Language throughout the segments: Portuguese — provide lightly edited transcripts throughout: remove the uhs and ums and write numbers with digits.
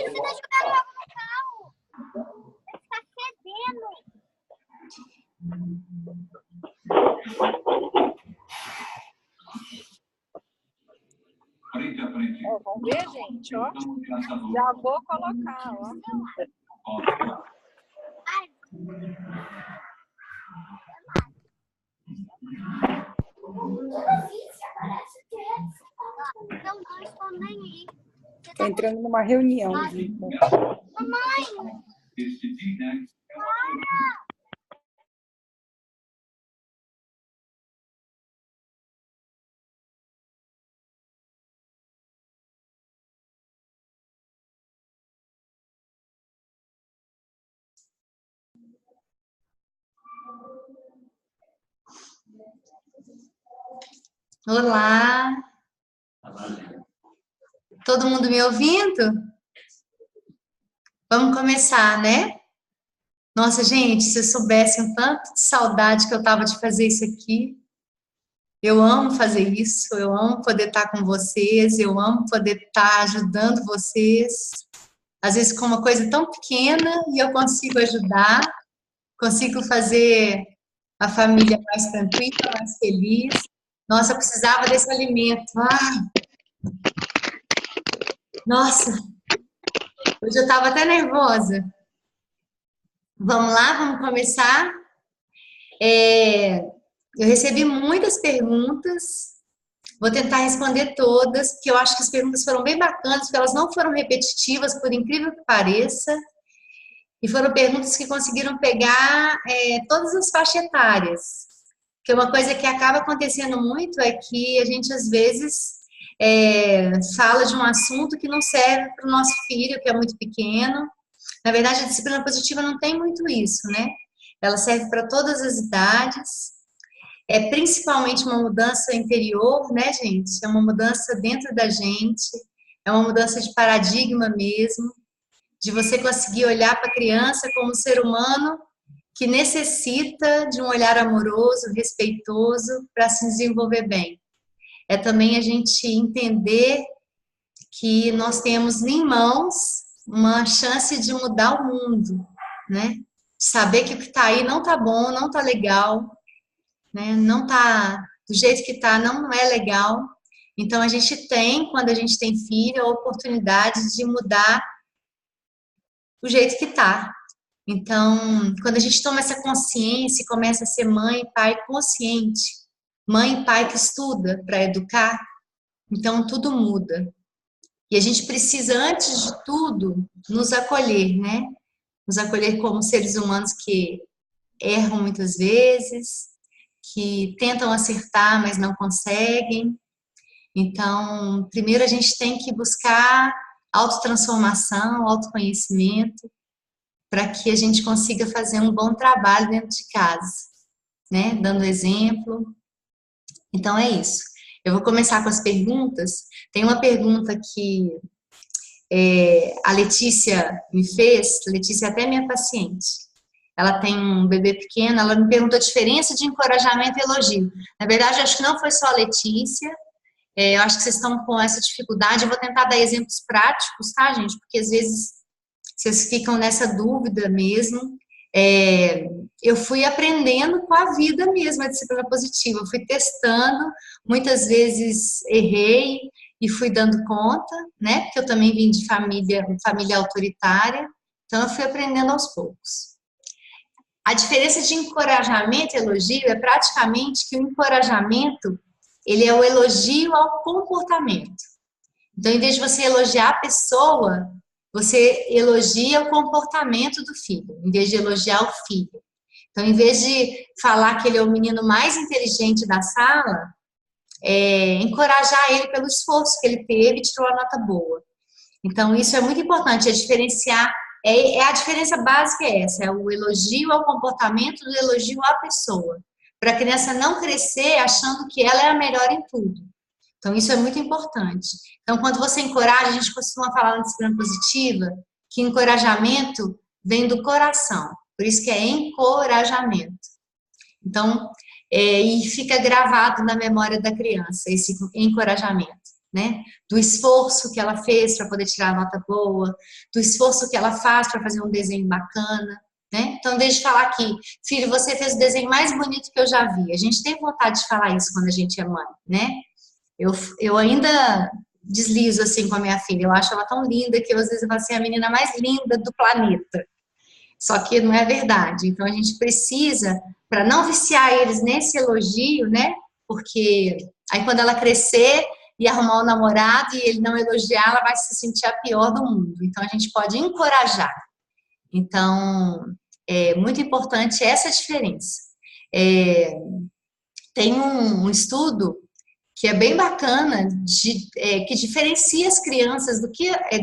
você tá jogando água no carro. Você tá fedendo. Ó, vamos ver, gente, ó. Já vou colocar, ó. Não estou nem aí. Tô entrando numa reunião. Mamãe! Olá! Todo mundo me ouvindo? Vamos começar, né? Nossa, gente, se vocês soubessem o tanto de saudade que eu tava de fazer isso aqui. Eu amo fazer isso, eu amo poder estar com vocês, eu amo poder estar ajudando vocês. Às vezes com uma coisa tão pequena e eu consigo ajudar, consigo fazer a família mais tranquila, mais feliz. Nossa, eu precisava desse alimento. Nossa, hoje eu estava até nervosa. Vamos lá, vamos começar. Eu recebi muitas perguntas, vou tentar responder todas, porque eu acho que as perguntas foram bem bacanas, porque elas não foram repetitivas, por incrível que pareça, e foram perguntas que conseguiram pegar todas as faixas etárias. Porque uma coisa que acaba acontecendo muito é que a gente, às vezes, fala de um assunto que não serve para o nosso filho, que é muito pequeno. Na verdade, a disciplina positiva não tem muito isso, né? Ela serve para todas as idades. É principalmente uma mudança interior, né, gente? É uma mudança dentro da gente, é uma mudança de paradigma mesmo, de você conseguir olhar para a criança como um ser humano que necessita de um olhar amoroso, respeitoso, para se desenvolver bem. É também a gente entender que nós temos em mãos uma chance de mudar o mundo, né? Saber que o que está aí não está bom, não está legal, né? Não está do jeito que está, não é legal. Então a gente tem, quando a gente tem filho, a oportunidade de mudar o jeito que está. Então, quando a gente toma essa consciência e começa a ser mãe e pai consciente, mãe e pai que estuda para educar, então tudo muda. E a gente precisa, antes de tudo, nos acolher, né? Nos acolher como seres humanos que erram muitas vezes, que tentam acertar, mas não conseguem. Então, primeiro a gente tem que buscar autotransformação, autoconhecimento, para que a gente consiga fazer um bom trabalho dentro de casa, né? Dando exemplo. Então, é isso. Eu vou começar com as perguntas. Tem uma pergunta que a Letícia me fez. Letícia é até minha paciente. Ela tem um bebê pequeno, ela me perguntou a diferença de encorajamento e elogio. Na verdade, eu acho que não foi só a Letícia. Eu acho que vocês estão com essa dificuldade. Eu vou tentar dar exemplos práticos, tá, gente? Porque às vezes vocês ficam nessa dúvida mesmo. Eu fui aprendendo com a vida mesmo, a disciplina positiva. Eu fui testando, muitas vezes errei e fui dando conta, né? Porque eu também vim de família autoritária. Então, eu fui aprendendo aos poucos. A diferença de encorajamento e elogio é praticamente que o encorajamento, ele é o elogio ao comportamento. Então, em vez de você elogiar a pessoa, você elogia o comportamento do filho, em vez de elogiar o filho. Então, em vez de falar que ele é o menino mais inteligente da sala, encorajar ele pelo esforço que ele teve e tirou a nota boa. Então, isso é muito importante, é diferenciar. A diferença básica é essa, é o elogio ao comportamento do elogio à pessoa. Para a criança não crescer achando que ela é a melhor em tudo. Então, isso é muito importante. Então, quando você encoraja, a gente costuma falar na disciplina positiva que encorajamento vem do coração. Por isso que é encorajamento. Então, e fica gravado na memória da criança, esse encorajamento. né? Do esforço que ela fez para poder tirar a nota boa, do esforço que ela faz para fazer um desenho bacana, né? Então, desde falar aqui, filho, você fez o desenho mais bonito que eu já vi. A gente tem vontade de falar isso quando a gente é mãe, né? Eu ainda deslizo assim com a minha filha. Eu acho ela tão linda que às vezes eu falo assim, a menina mais linda do planeta. Só que não é verdade. Então, a gente precisa, para não viciar eles nesse elogio, né? Porque aí quando ela crescer e arrumar um namorado e ele não elogiar, ela vai se sentir a pior do mundo. Então, a gente pode encorajar. Então, é muito importante essa diferença. Tem um estudo que é bem bacana, que diferencia as crianças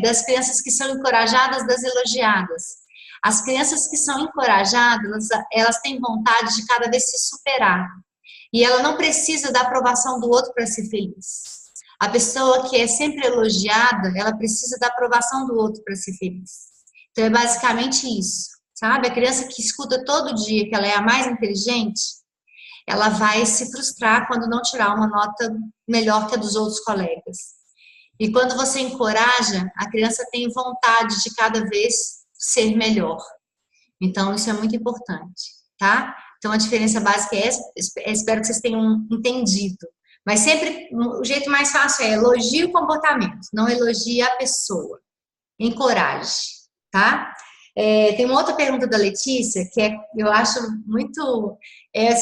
das crianças que são encorajadas das elogiadas. As crianças que são encorajadas, elas têm vontade de cada vez se superar. E ela não precisa da aprovação do outro para ser feliz. A pessoa que é sempre elogiada, ela precisa da aprovação do outro para ser feliz. Então, é basicamente isso, sabe? A criança que escuta todo dia que ela é a mais inteligente, ela vai se frustrar quando não tirar uma nota melhor que a dos outros colegas. E quando você encoraja, a criança tem vontade de cada vez ser melhor. Então, isso é muito importante, tá? Então, a diferença básica é essa. Espero que vocês tenham entendido. Mas sempre, o jeito mais fácil é elogie o comportamento, não elogie a pessoa. Encoraje, tá? Tem uma outra pergunta da Letícia, que eu acho muito...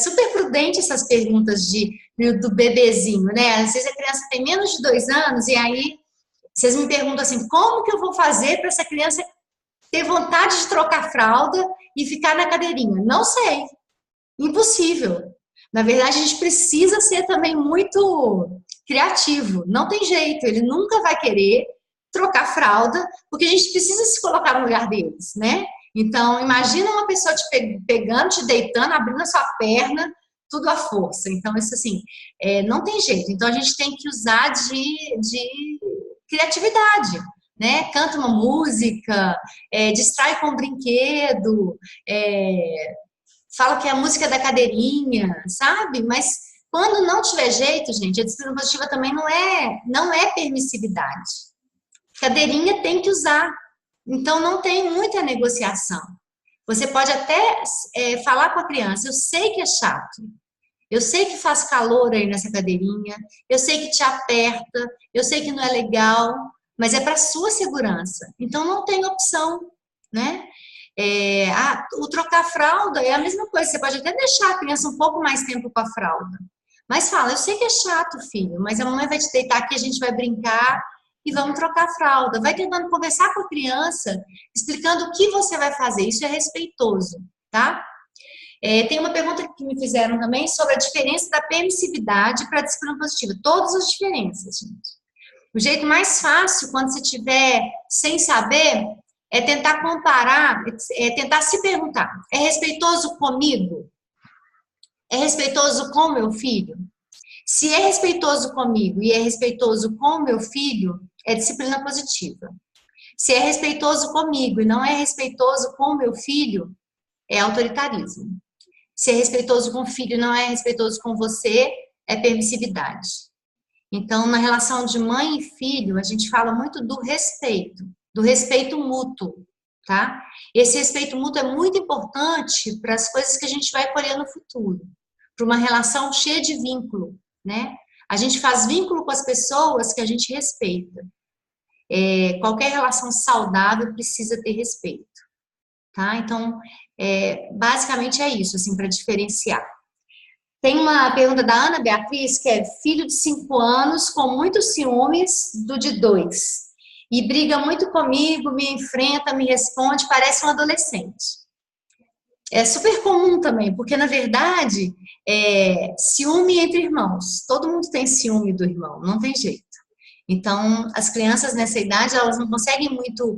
super prudente essas perguntas do bebezinho, né? Às vezes a criança tem menos de 2 anos e aí vocês me perguntam assim, como que eu vou fazer para essa criança ter vontade de trocar fralda e ficar na cadeirinha? Não sei. Impossível. Na verdade, a gente precisa ser também muito criativo. Não tem jeito, ele nunca vai querer trocar fralda, porque a gente precisa se colocar no lugar deles, né? Então, imagina uma pessoa te pegando, te deitando, abrindo a sua perna, tudo à força. Então, isso assim, não tem jeito. Então, a gente tem que usar de criatividade, né? Canta uma música, distrai com um brinquedo, fala que é a música da cadeirinha, sabe? Mas quando não tiver jeito, gente, a disciplina positiva também não é permissividade. Cadeirinha tem que usar. Então, não tem muita negociação. Você pode até falar com a criança, eu sei que é chato, eu sei que faz calor aí nessa cadeirinha, eu sei que te aperta, eu sei que não é legal, mas é para sua segurança. Então, não tem opção, né? O trocar fralda é a mesma coisa, você pode até deixar a criança um pouco mais tempo com a fralda. Mas fala, eu sei que é chato, filho, mas a mamãe vai te deitar aqui, a gente vai brincar e vamos trocar fralda. Vai tentando conversar com a criança, explicando o que você vai fazer. Isso é respeitoso, tá? Tem uma pergunta que me fizeram também sobre a diferença da permissividade para a disciplina positiva. Todas as diferenças, gente. O jeito mais fácil, quando você estiver sem saber, é tentar comparar, tentar se perguntar, é respeitoso comigo? É respeitoso com o meu filho? Se é respeitoso comigo e é respeitoso com o meu filho, é disciplina positiva. Se é respeitoso comigo e não é respeitoso com o meu filho, é autoritarismo. Se é respeitoso com o filho e não é respeitoso com você, é permissividade. Então, na relação de mãe e filho, a gente fala muito do respeito mútuo, tá? Esse respeito mútuo é muito importante para as coisas que a gente vai colher no futuro, para uma relação cheia de vínculo, né? A gente faz vínculo com as pessoas que a gente respeita. Qualquer relação saudável precisa ter respeito, tá? Então, basicamente é isso, assim, para diferenciar. Tem uma pergunta da Ana Beatriz, que é filho de 5 anos, com muitos ciúmes do de 2. E briga muito comigo, me enfrenta, me responde, parece um adolescente. É super comum também, porque na verdade, ciúme entre irmãos. Todo mundo tem ciúme do irmão, não tem jeito. Então, as crianças nessa idade, elas não conseguem muito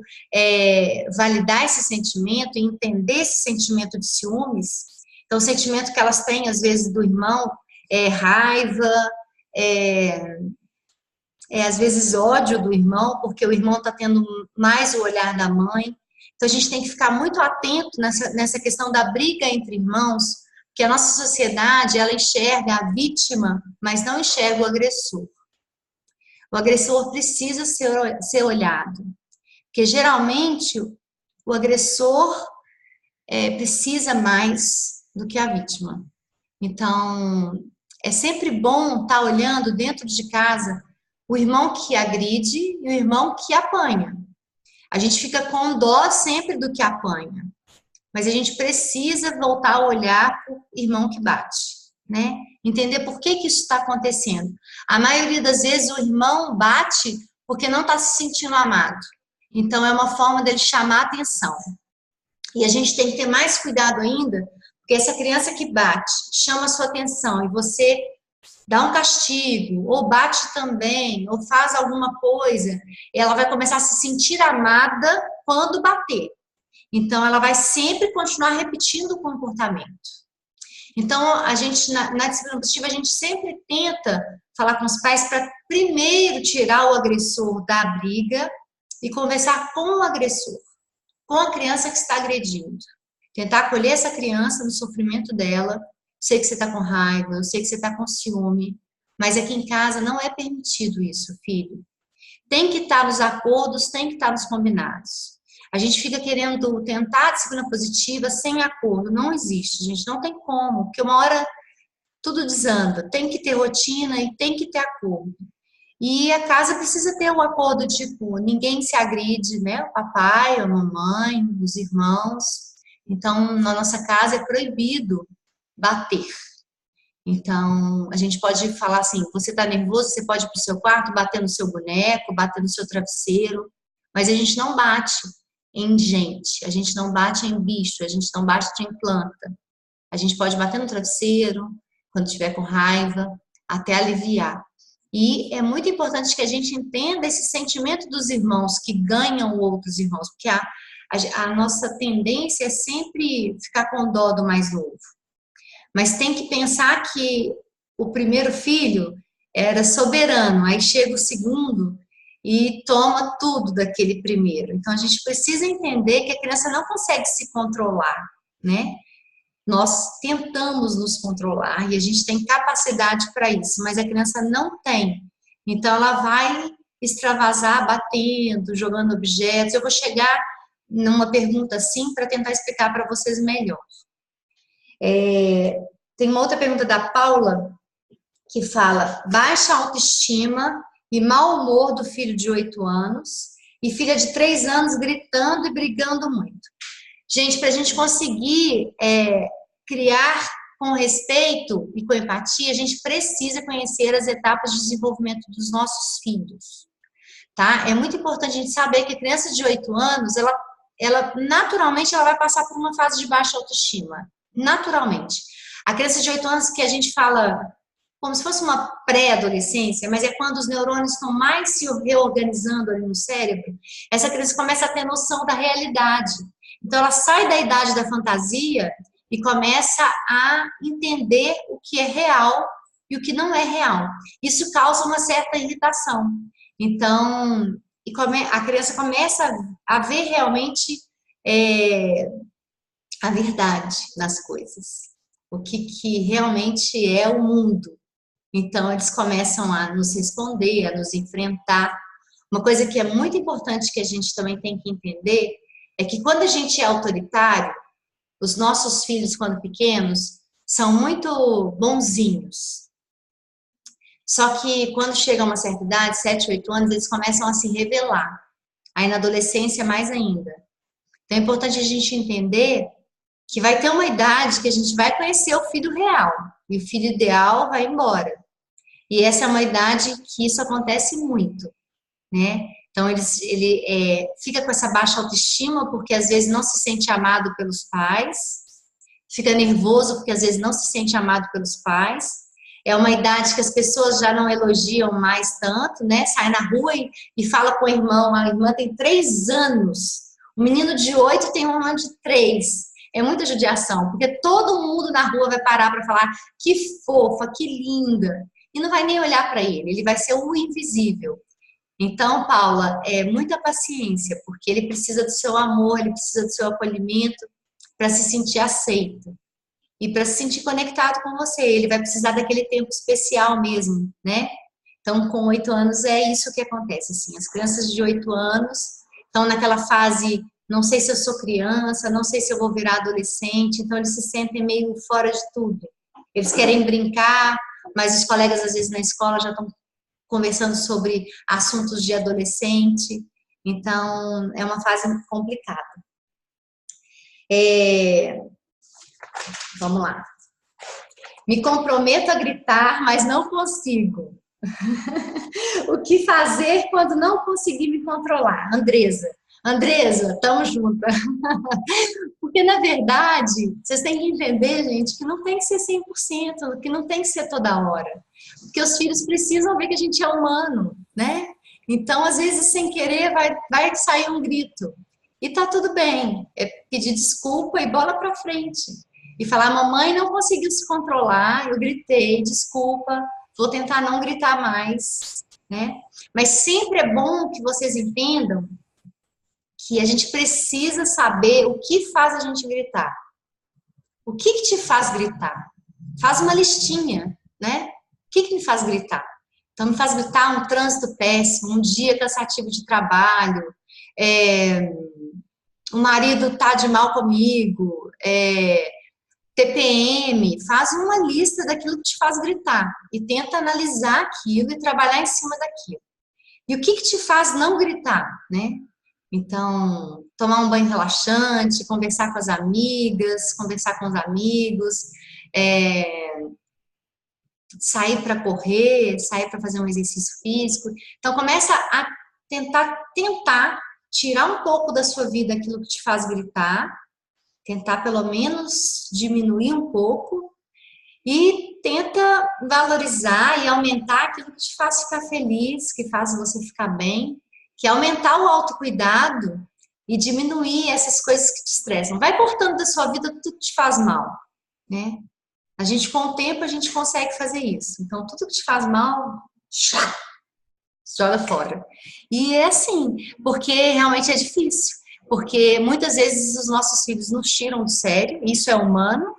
validar esse sentimento e entender esse sentimento de ciúmes. Então, o sentimento que elas têm, às vezes, do irmão é raiva, às vezes ódio do irmão, porque o irmão está tendo mais o olhar da mãe. Então, a gente tem que ficar muito atento nessa questão da briga entre irmãos, porque a nossa sociedade, ela enxerga a vítima, mas não enxerga o agressor. O agressor precisa ser olhado, porque geralmente o agressor precisa mais do que a vítima. Então, é sempre bom estar olhando dentro de casa o irmão que agride e o irmão que apanha. A gente fica com dó sempre do que apanha, mas a gente precisa voltar a olhar para o irmão que bate, né? Entender por que isso está acontecendo. A maioria das vezes o irmão bate porque não está se sentindo amado. Então, é uma forma dele chamar a atenção. E a gente tem que ter mais cuidado ainda, porque essa criança que bate, chama a sua atenção e você dá um castigo, ou bate também, ou faz alguma coisa, ela vai começar a se sentir amada quando bater. Então, ela vai sempre continuar repetindo o comportamento. Então, a gente, na disciplina positiva, a gente sempre tenta falar com os pais para primeiro tirar o agressor da briga e conversar com o agressor, com a criança que está agredindo. Tentar acolher essa criança no sofrimento dela. Sei que você está com raiva, eu sei que você está com ciúme, mas aqui em casa não é permitido isso, filho. Tem que estar nos acordos, tem que estar nos combinados. A gente fica querendo tentar a disciplina positiva sem acordo. Não existe, gente, não tem como, porque uma hora tudo desanda. Tem que ter rotina e tem que ter acordo. E a casa precisa ter um acordo, tipo, ninguém se agride, né? O papai, a mamãe, os irmãos. Então, na nossa casa é proibido bater. Então, a gente pode falar assim, você está nervoso, você pode ir para o seu quarto, bater no seu boneco, bater no seu travesseiro, mas a gente não bate em gente, a gente não bate em bicho, a gente não bate em planta. A gente pode bater no travesseiro, quando estiver com raiva, até aliviar. E é muito importante que a gente entenda esse sentimento dos irmãos que ganham outros irmãos, porque a nossa tendência é sempre ficar com dó do mais novo. Mas tem que pensar que o primeiro filho era soberano, aí chega o segundo e toma tudo daquele primeiro. Então, a gente precisa entender que a criança não consegue se controlar, né? Nós tentamos nos controlar e a gente tem capacidade para isso, mas a criança não tem. Então, ela vai extravasar batendo, jogando objetos. Eu vou chegar numa pergunta assim para tentar explicar para vocês melhor. Tem uma outra pergunta da Paula que fala: baixa autoestima e mau humor do filho de 8 anos e filha de 3 anos gritando e brigando muito. Gente, para a gente conseguir criar com respeito e com empatia, a gente precisa conhecer as etapas de desenvolvimento dos nossos filhos, tá? É muito importante a gente saber que a criança de 8 anos, ela naturalmente ela vai passar por uma fase de baixa autoestima, naturalmente. A criança de 8 anos que a gente fala como se fosse uma pré-adolescência, mas é quando os neurônios estão mais se reorganizando ali no cérebro, essa criança começa a ter noção da realidade. Então, ela sai da idade da fantasia e começa a entender o que é real e o que não é real. Isso causa uma certa irritação. Então, a criança começa a ver realmente a verdade nas coisas. O que realmente é o mundo. Então, eles começam a nos responder, a nos enfrentar. Uma coisa que é muito importante que a gente também tem que entender é que quando a gente é autoritário, os nossos filhos, quando pequenos, são muito bonzinhos. Só que quando chegam a uma certa idade, 7, 8 anos, eles começam a se rebelar. Aí na adolescência, mais ainda. Então é importante a gente entender que vai ter uma idade que a gente vai conhecer o filho real. E o filho ideal vai embora. E essa é uma idade que isso acontece muito, né? Então, ele fica com essa baixa autoestima porque às vezes não se sente amado pelos pais, fica nervoso porque às vezes não se sente amado pelos pais. É uma idade que as pessoas já não elogiam mais tanto, né? Sai na rua e fala com o irmão, a irmã tem 3 anos, o menino de 8 tem um ano de 3. É muita judiação, porque todo mundo na rua vai parar para falar que fofa, que linda, e não vai nem olhar para ele vai ser o invisível. Então, Paula, muita paciência, porque ele precisa do seu amor, ele precisa do seu acolhimento para se sentir aceito e para se sentir conectado com você. Ele vai precisar daquele tempo especial mesmo, né? Então, com 8 anos é isso que acontece, assim, as crianças de 8 anos estão naquela fase, não sei se eu sou criança, não sei se eu vou virar adolescente, então eles se sentem meio fora de tudo. Eles querem brincar, mas os colegas às vezes na escola já estão conversando sobre assuntos de adolescente, então é uma fase complicada. Vamos lá. Me comprometo a gritar, mas não consigo. O que fazer quando não conseguir me controlar? Andresa, tamo junto. Porque, na verdade, vocês têm que entender, gente, que não tem que ser 100%, que não tem que ser toda hora. Porque os filhos precisam ver que a gente é humano, né? Então, às vezes, sem querer, vai sair um grito. E tá tudo bem. É pedir desculpa e bola pra frente. E falar, mamãe não conseguiu se controlar, eu gritei, desculpa, vou tentar não gritar mais, né? Mas sempre é bom que vocês entendam que a gente precisa saber o que faz a gente gritar. O que te faz gritar? Faz uma listinha, né? O que me faz gritar? Então, me faz gritar um trânsito péssimo, um dia cansativo de trabalho, o marido tá de mal comigo, TPM, faz uma lista daquilo que te faz gritar e tenta analisar aquilo e trabalhar em cima daquilo. E o que te faz não gritar, né? Então, tomar um banho relaxante, conversar com as amigas, conversar com os amigos, sair para correr, sair para fazer um exercício físico. Então, começa a tentar tirar um pouco da sua vida aquilo que te faz gritar, tentar pelo menos diminuir um pouco e tenta valorizar e aumentar aquilo que te faz ficar feliz, que faz você ficar bem, que é aumentar o autocuidado e diminuir essas coisas que te estressam. Vai cortando da sua vida tudo que te faz mal, né? A gente, com o tempo, a gente consegue fazer isso. Então, tudo que te faz mal, joga fora. E é assim, porque realmente é difícil. Porque muitas vezes os nossos filhos nos tiram do sério, isso é humano.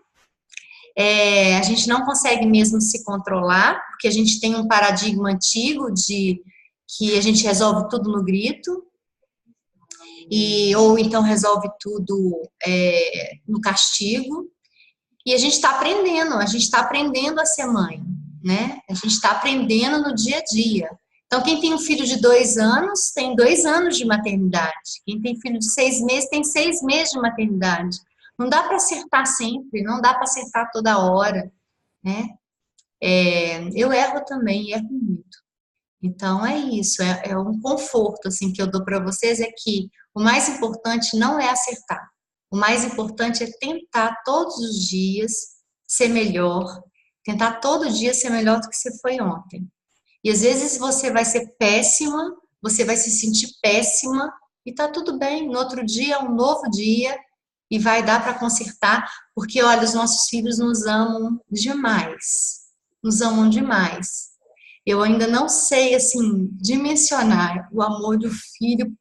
A gente não consegue mesmo se controlar, porque a gente tem um paradigma antigo de que a gente resolve tudo no grito, ou então resolve tudo no castigo. E a gente está aprendendo a ser mãe, né? A gente está aprendendo no dia a dia. Então, quem tem um filho de 2 anos, tem 2 anos de maternidade. Quem tem filho de 6 meses, tem 6 meses de maternidade. Não dá para acertar sempre, não dá para acertar toda hora, né? Eu erro também, erro muito. Então, é isso, é um conforto, assim, que eu dou para vocês, é que o mais importante não é acertar. O mais importante é tentar todos os dias ser melhor, tentar todo dia ser melhor do que você foi ontem. E às vezes você vai ser péssima, você vai se sentir péssima e tá tudo bem. No outro dia é um novo dia e vai dar para consertar, porque olha, os nossos filhos nos amam demais. Nos amam demais. Eu ainda não sei assim dimensionar o amor do filho.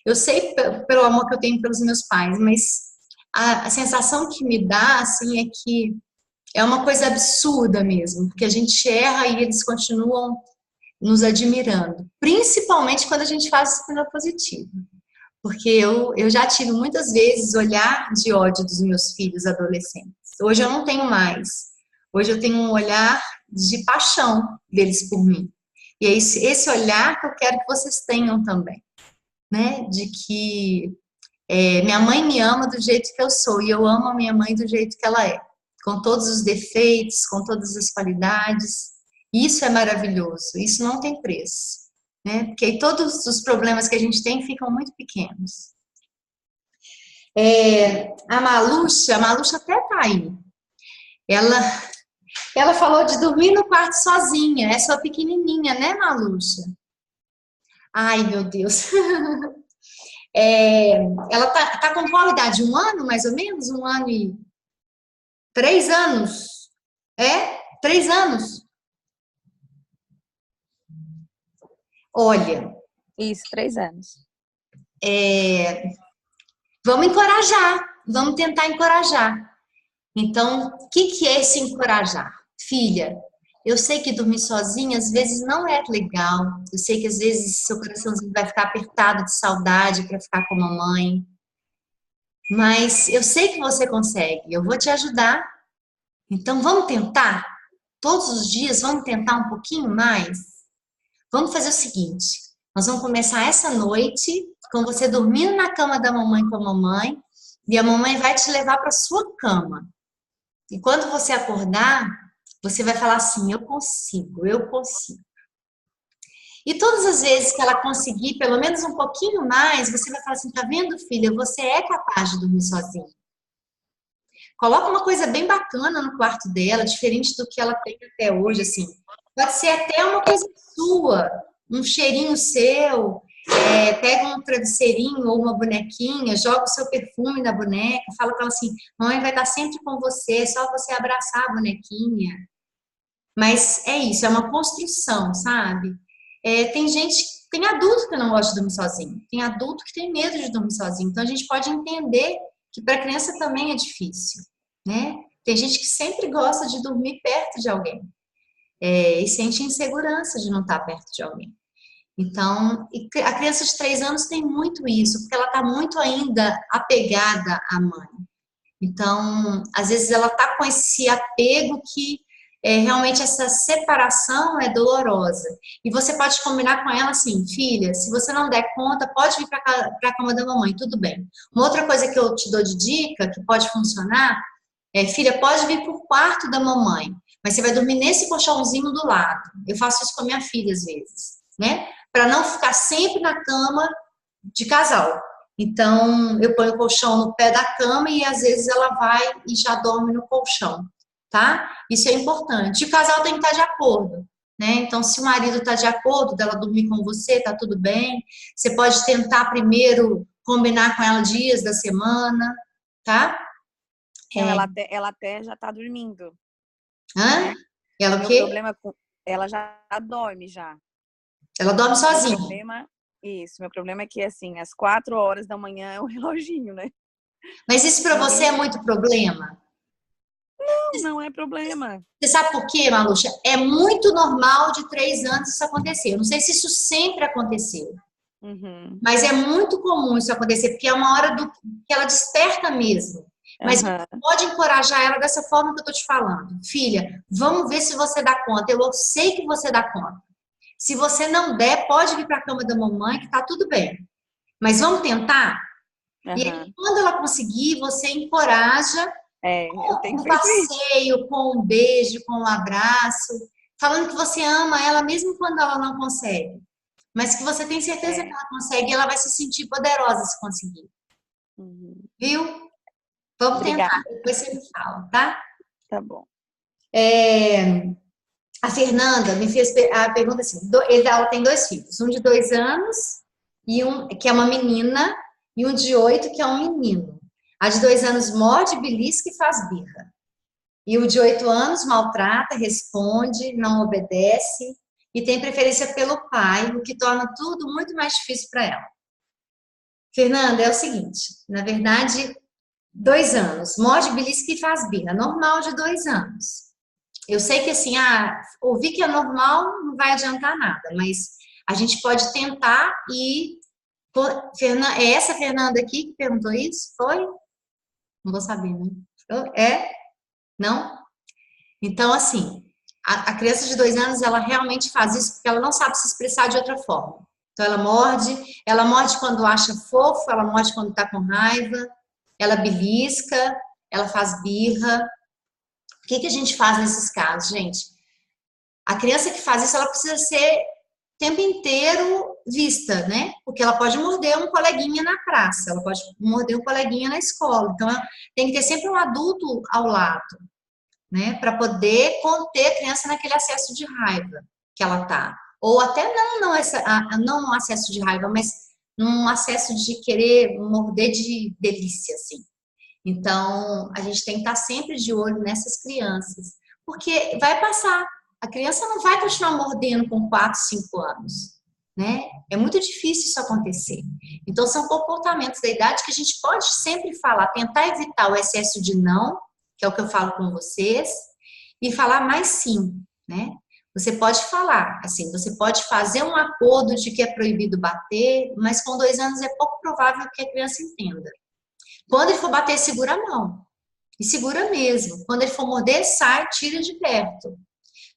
Eu sei pelo amor que eu tenho pelos meus pais, mas a sensação que me dá assim é que é uma coisa absurda mesmo, porque a gente erra e eles continuam nos admirando, principalmente quando a gente faz disciplina positiva. Porque eu já tive muitas vezes olhar de ódio dos meus filhos adolescentes. Hoje eu não tenho mais. Hoje eu tenho um olhar de paixão deles por mim. E é esse olhar que eu quero que vocês tenham também, né? De que minha mãe me ama do jeito que eu sou e eu amo a minha mãe do jeito que ela é, com todos os defeitos, com todas as qualidades. Isso é maravilhoso, isso não tem preço, né? Porque aí todos os problemas que a gente tem ficam muito pequenos. A Maluxa até tá aí. Ela falou de dormir no quarto sozinha, é sua pequenininha, né, Maluxa? Ai, meu Deus. Ela tá com qual idade? 1 ano, mais ou menos? 1 ano e 3 anos? 3 anos? Olha. Isso, 3 anos. Vamos encorajar, vamos tentar encorajar. Então, o que é se encorajar? Filha, Eu sei que dormir sozinha às vezes não é legal. Eu sei que às vezes seu coraçãozinho vai ficar apertado de saudade para ficar com a mamãe. Mas eu sei que você consegue. Eu vou te ajudar. Então vamos tentar? Todos os dias vamos tentar um pouquinho mais? Vamos fazer o seguinte. Nós vamos começar essa noite com você dormindo na cama da mamãe com a mamãe. E a mamãe vai te levar para sua cama. E quando você acordar, você vai falar assim, eu consigo, eu consigo. E todas as vezes que ela conseguir pelo menos um pouquinho mais, você vai falar assim, tá vendo, filha, você é capaz de dormir sozinha. Coloca uma coisa bem bacana no quarto dela, diferente do que ela tem até hoje, assim. Pode ser até uma coisa sua, um cheirinho seu, pega um travesseirinho ou uma bonequinha, joga o seu perfume na boneca, fala para ela assim, mãe vai estar sempre com você, é só você abraçar a bonequinha. Mas é isso, é uma construção, sabe? Tem adulto que não gosta de dormir sozinho, tem adulto que tem medo de dormir sozinho. Então a gente pode entender que para a criança também é difícil, né? Tem gente que sempre gosta de dormir perto de alguém e sente insegurança de não estar perto de alguém. Então, a criança de 3 anos tem muito isso, porque ela está muito ainda apegada à mãe. Então, às vezes ela está com esse apego que realmente essa separação é dolorosa. E você pode combinar com ela assim, filha, se você não der conta, pode vir para a cama da mamãe, tudo bem. Uma outra coisa que eu te dou de dica, que pode funcionar, filha, pode vir para o quarto da mamãe, mas você vai dormir nesse colchãozinho do lado. Eu faço isso com a minha filha às vezes, né? Para não ficar sempre na cama de casal. Então, eu ponho o colchão no pé da cama e às vezes ela vai e já dorme no colchão, tá? Isso é importante. E o casal tem que estar de acordo, né? Então, se o marido está de acordo dela dormir com você, tá tudo bem. Você pode tentar primeiro combinar com ela dias da semana, tá? Ela até já tá dormindo. Hã? Ela o Meu quê? problema ela já dorme já. Ela dorme sozinha. Meu problema é que, assim, às 4 horas da manhã é um reloginho, né? Mas isso para você é muito problema? Não é problema. Você sabe por quê, Maluxa? É muito normal de 3 anos isso acontecer. Eu não sei se isso sempre aconteceu. Uhum. Mas é muito comum isso acontecer, porque é uma hora que ela desperta mesmo. Mas você pode encorajar ela dessa forma que eu tô te falando. Filha, vamos ver se você dá conta. Eu sei que você dá conta. Se você não der, pode vir para a cama da mamãe, que tá tudo bem. Mas vamos tentar? E aí, quando ela conseguir, você encoraja com um passeio, com um beijo, com um abraço, falando que você ama ela mesmo quando ela não consegue. Mas que você tem certeza que ela consegue e ela vai se sentir poderosa se conseguir. Viu? Vamos tentar, depois você me fala, tá? Tá bom. A Fernanda me fez a pergunta assim, ela tem 2 filhos, um de 2 anos, e que é uma menina, e um de 8, que é um menino. A de 2 anos morde, belisca e faz birra. E o de 8 anos maltrata, responde, não obedece, e tem preferência pelo pai, o que torna tudo muito mais difícil para ela. Fernanda, é o seguinte, na verdade, 2 anos, morde, belisca e faz birra, normal de 2 anos. Eu sei que assim, ouvir que é normal não vai adiantar nada, mas a gente pode tentar e... É essa Fernanda aqui que perguntou isso? Foi? Não vou saber, né? Não? Então, assim, a criança de 2 anos, ela realmente faz isso porque ela não sabe se expressar de outra forma. Então, ela morde quando acha fofo, ela morde quando tá com raiva, ela belisca, ela faz birra. O que a gente faz nesses casos, gente? A criança que faz isso, ela precisa ser o tempo inteiro vista, né? Porque ela pode morder um coleguinha na praça, ela pode morder um coleguinha na escola. Então, tem que ter sempre um adulto ao lado, né? Para poder conter a criança naquele acesso de raiva que ela tá. Ou até não um acesso de raiva, mas num acesso de querer morder de delícia, assim. Então, a gente tem que estar sempre de olho nessas crianças, porque vai passar. A criança não vai continuar mordendo com 4, 5 anos, né? É muito difícil isso acontecer. Então, são comportamentos da idade que a gente pode sempre falar, tentar evitar o excesso de não, que é o que eu falo com vocês, e falar mais sim. né? Você pode falar, assim, você pode fazer um acordo de que é proibido bater, mas com 2 anos é pouco provável que a criança entenda. Quando ele for bater, segura a mão. E segura mesmo. Quando ele for morder, sai, tira de perto.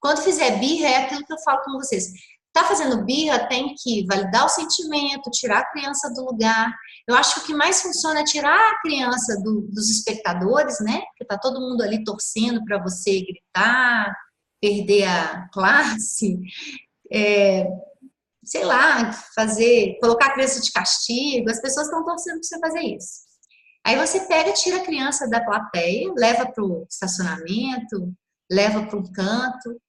Quando fizer birra, é aquilo que eu falo com vocês. Tá fazendo birra, tem que validar o sentimento, tirar a criança do lugar. Eu acho que o que mais funciona é tirar a criança dos espectadores, né? Porque tá todo mundo ali torcendo para você gritar, perder a classe, sei lá, colocar a criança de castigo. As pessoas estão torcendo para você fazer isso. Aí você pega, tira a criança da plateia, leva para o estacionamento, leva para um canto.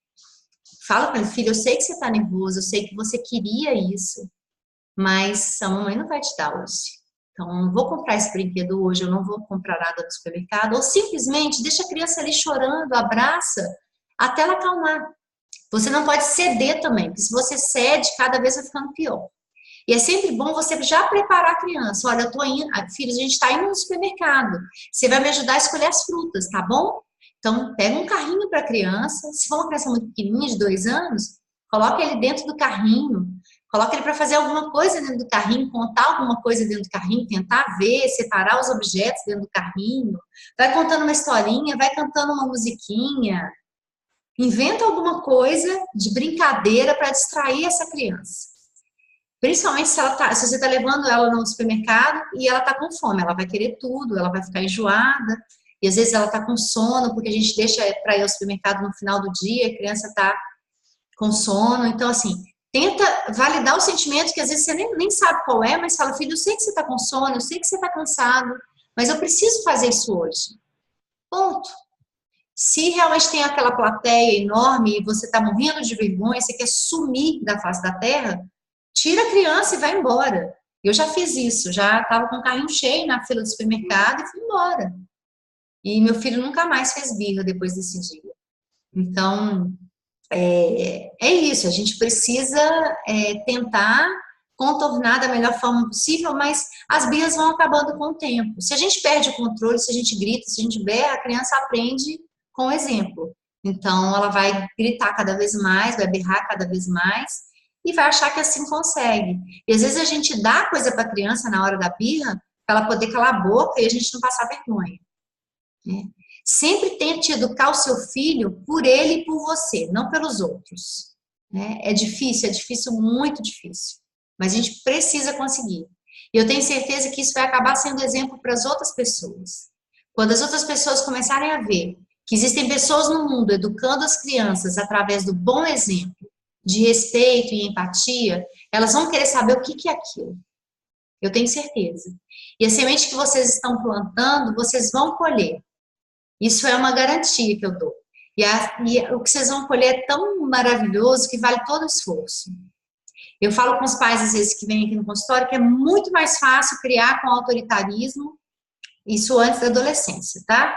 Fala para ele, filho, eu sei que você está nervoso, eu sei que você queria isso, mas a mamãe não vai te dar hoje. Então, eu não vou comprar esse brinquedo hoje, eu não vou comprar nada no supermercado. Ou simplesmente deixa a criança ali chorando, abraça, até ela acalmar. Você não pode ceder também, porque se você cede, cada vez vai ficando pior. E é sempre bom você já preparar a criança. Olha, eu tô indo, filho, a gente está indo no supermercado. Você vai me ajudar a escolher as frutas, tá bom? Então, pega um carrinho para a criança. Se for uma criança muito pequenininha, de 2 anos, coloca ele dentro do carrinho. Coloca ele para fazer alguma coisa dentro do carrinho, contar alguma coisa dentro do carrinho, tentar ver, separar os objetos dentro do carrinho. Vai contando uma historinha, vai cantando uma musiquinha. Inventa alguma coisa de brincadeira para distrair essa criança. Principalmente se você está levando ela no supermercado e ela está com fome. Ela vai querer tudo, ela vai ficar enjoada. E às vezes ela está com sono, porque a gente deixa para ir ao supermercado no final do dia, a criança está com sono. Então, assim, tenta validar o sentimento que às vezes você nem sabe qual é, mas fala, filho, eu sei que você está com sono, eu sei que você está cansado, mas eu preciso fazer isso hoje. Ponto. Se realmente tem aquela plateia enorme e você está morrendo de vergonha, você quer sumir da face da terra, tira a criança e vai embora. Eu já fiz isso, já estava com o carrinho cheio na fila do supermercado e fui embora. E meu filho nunca mais fez birra depois desse dia. Então, é isso, a gente precisa tentar contornar da melhor forma possível, mas as birras vão acabando com o tempo. Se a gente perde o controle, se a gente grita, se a gente berra, a criança aprende com o exemplo. Então, ela vai gritar cada vez mais, vai berrar cada vez mais e vai achar que assim consegue. E às vezes a gente dá coisa para a criança na hora da birra para ela poder calar a boca e a gente não passar vergonha. Sempre tente educar o seu filho por ele e por você, não pelos outros. É difícil, muito difícil. Mas a gente precisa conseguir. E eu tenho certeza que isso vai acabar sendo exemplo para as outras pessoas. Quando as outras pessoas começarem a ver que existem pessoas no mundo educando as crianças através do bom exemplo, de respeito e empatia, elas vão querer saber o que é aquilo. Eu tenho certeza. E a semente que vocês estão plantando, vocês vão colher. Isso é uma garantia que eu dou. E o que vocês vão colher é tão maravilhoso que vale todo o esforço. Eu falo com os pais, às vezes, que vêm aqui no consultório, que é muito mais fácil criar com autoritarismo, isso antes da adolescência, tá?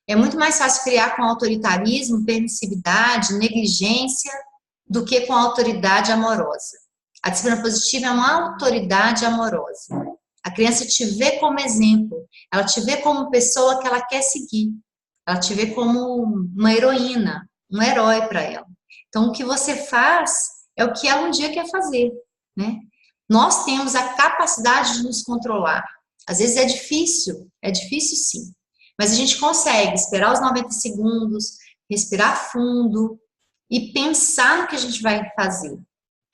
É muito mais fácil criar com autoritarismo, permissividade, negligência, do que com autoridade amorosa. A disciplina positiva é uma autoridade amorosa. A criança te vê como exemplo, ela te vê como pessoa que ela quer seguir, ela te vê como uma heroína, um herói para ela. Então, o que você faz é o que ela um dia quer fazer, né? Nós temos a capacidade de nos controlar. Às vezes é difícil sim, mas a gente consegue esperar os 90 segundos, respirar fundo e pensar no que a gente vai fazer.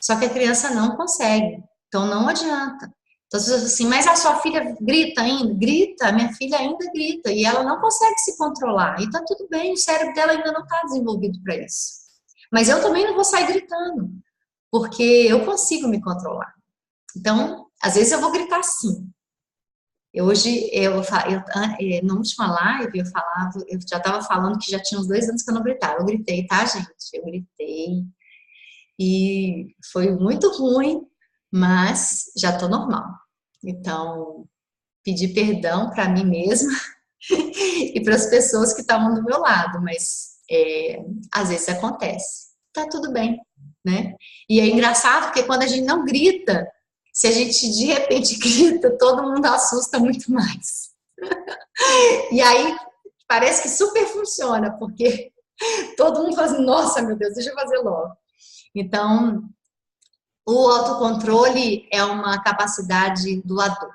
Só que a criança não consegue, então não adianta. Então, as pessoas assim, mas a sua filha grita ainda? Grita, a minha filha ainda grita, e ela não consegue se controlar. E tá tudo bem, o cérebro dela ainda não está desenvolvido para isso. Mas eu também não vou sair gritando, porque eu consigo me controlar. Então, às vezes eu vou gritar sim. Na última live, eu já estava falando que já tinha uns 2 anos que eu não gritava. Eu gritei, tá, gente? Eu gritei. E foi muito ruim, mas já tô normal. Então, pedir perdão para mim mesma e para as pessoas que estavam do meu lado, mas às vezes acontece. Tá tudo bem, né? E é engraçado porque quando a gente não grita, se a gente de repente grita, todo mundo assusta muito mais. E aí parece que super funciona, porque Todo mundo fala assim, nossa, meu Deus, deixa eu fazer logo. Então, o autocontrole é uma capacidade do adulto.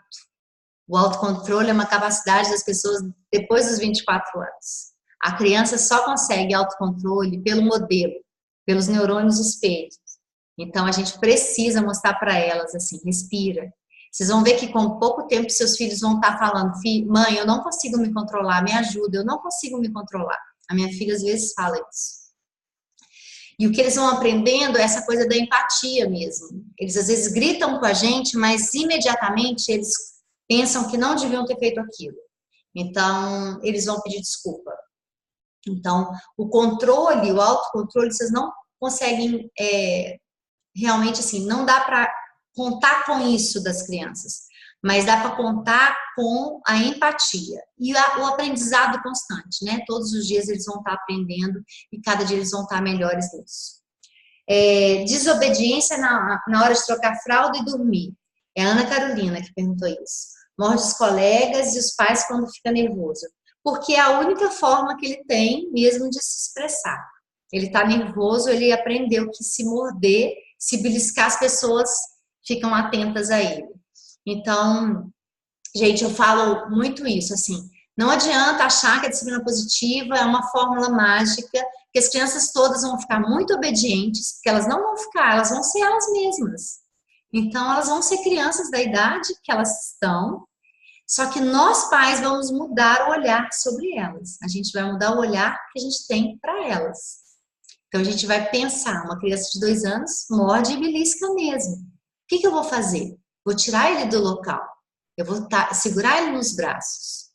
O autocontrole é uma capacidade das pessoas depois dos 24 anos. A criança só consegue autocontrole pelo modelo, pelos neurônios espelhos. Então, a gente precisa mostrar para elas assim, respira. Vocês vão ver que com pouco tempo seus filhos vão estar falando, mãe, eu não consigo me controlar, me ajuda, eu não consigo me controlar. A minha filha às vezes fala isso. E o que eles vão aprendendo é essa coisa da empatia mesmo. Eles às vezes gritam com a gente, mas imediatamente eles pensam que não deviam ter feito aquilo. Então, eles vão pedir desculpa. Então, o controle, o autocontrole, vocês não conseguem realmente assim, não dá para contar com isso das crianças, mas dá para contar com a empatia e o aprendizado constante, né? Todos os dias eles vão estar aprendendo e cada dia eles vão estar melhores nisso. Desobediência na hora de trocar fralda e dormir. É a Ana Carolina que perguntou isso. Morde os colegas e os pais quando fica nervoso. Porque é a única forma que ele tem mesmo de se expressar. Ele está nervoso, ele aprendeu que se morder, se beliscar, as pessoas ficam atentas a ele. Então, gente, eu falo muito isso, assim, não adianta achar que a disciplina positiva é uma fórmula mágica, que as crianças todas vão ficar muito obedientes, porque elas não vão ficar, elas vão ser elas mesmas. Então, elas vão ser crianças da idade que elas estão, só que nós pais vamos mudar o olhar sobre elas. A gente vai mudar o olhar que a gente tem para elas. Então, a gente vai pensar, uma criança de 2 anos morde e belisca mesmo. O que eu vou fazer? Vou tirar ele do local. Eu vou segurar ele nos braços.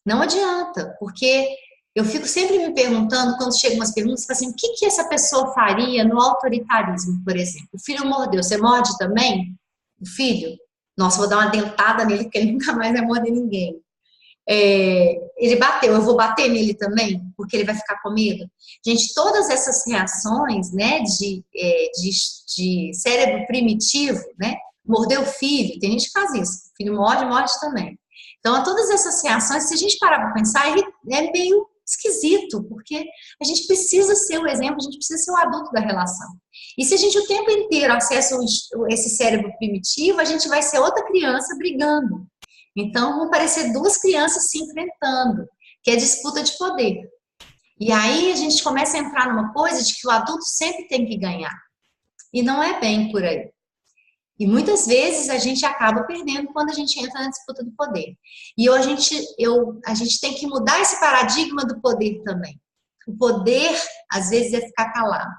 Não adianta, porque eu fico sempre me perguntando, quando chegam umas perguntas, assim, o que essa pessoa faria no autoritarismo, por exemplo? O filho mordeu, você morde também? O filho? Nossa, vou dar uma dentada nele, porque ele nunca mais vai morder ninguém. Ele bateu, eu vou bater nele também, porque ele vai ficar com medo. Gente, todas essas reações, né, de cérebro primitivo, né, morder o filho, tem gente que faz isso, o filho morde também. Então, todas essas reações, se a gente parar para pensar, é meio esquisito, porque a gente precisa ser o exemplo, a gente precisa ser o adulto da relação. E se a gente o tempo inteiro acessa esse cérebro primitivo, a gente vai ser outra criança brigando. Então, vão parecer 2 crianças se enfrentando, que é disputa de poder. E aí a gente começa a entrar numa coisa de que o adulto sempre tem que ganhar. E não é bem por aí. E muitas vezes a gente acaba perdendo quando a gente entra na disputa do poder. E a gente tem que mudar esse paradigma do poder também. O poder, às vezes, é ficar calado.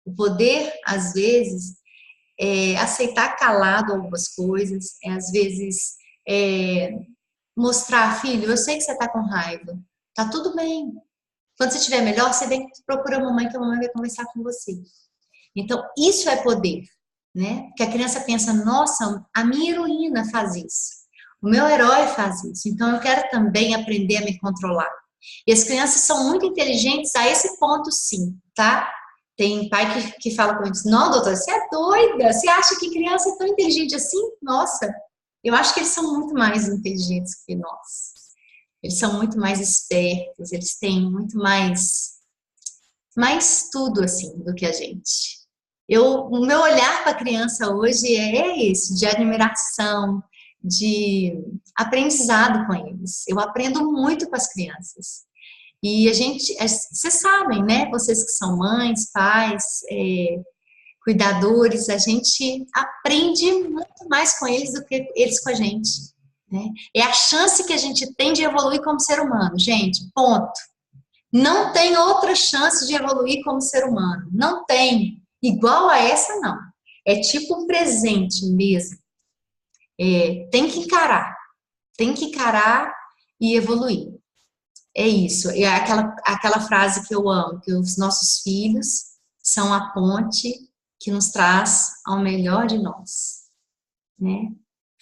O poder, às vezes, é aceitar calado algumas coisas, às vezes, mostrar, filho, eu sei que você está com raiva, tá tudo bem. Quando você estiver melhor, você vem procura a mamãe, que a mamãe vai conversar com você. Então, isso é poder, né? Porque a criança pensa, nossa, a minha heroína faz isso, o meu herói faz isso, então eu quero também aprender a me controlar. E as crianças são muito inteligentes a esse ponto, sim, tá? Tem pai que fala com eles, não, doutora, você é doida, você acha que criança é tão inteligente assim? Nossa, eu acho que eles são muito mais inteligentes que nós. Eles são muito mais espertos, eles têm muito mais tudo assim do que a gente. O meu olhar para a criança hoje é esse, de admiração, de aprendizado com eles. Eu aprendo muito com as crianças. E vocês sabem, né? Vocês que são mães, pais, cuidadores, a gente aprende muito mais com eles do que eles com a gente, né? É a chance que a gente tem de evoluir como ser humano, gente, ponto. Não tem outra chance de evoluir como ser humano, não tem. Igual a essa, não. É tipo um presente mesmo. Tem que encarar e evoluir. É isso, é aquela frase que eu amo, que os nossos filhos são a ponte que nos traz ao melhor de nós, né?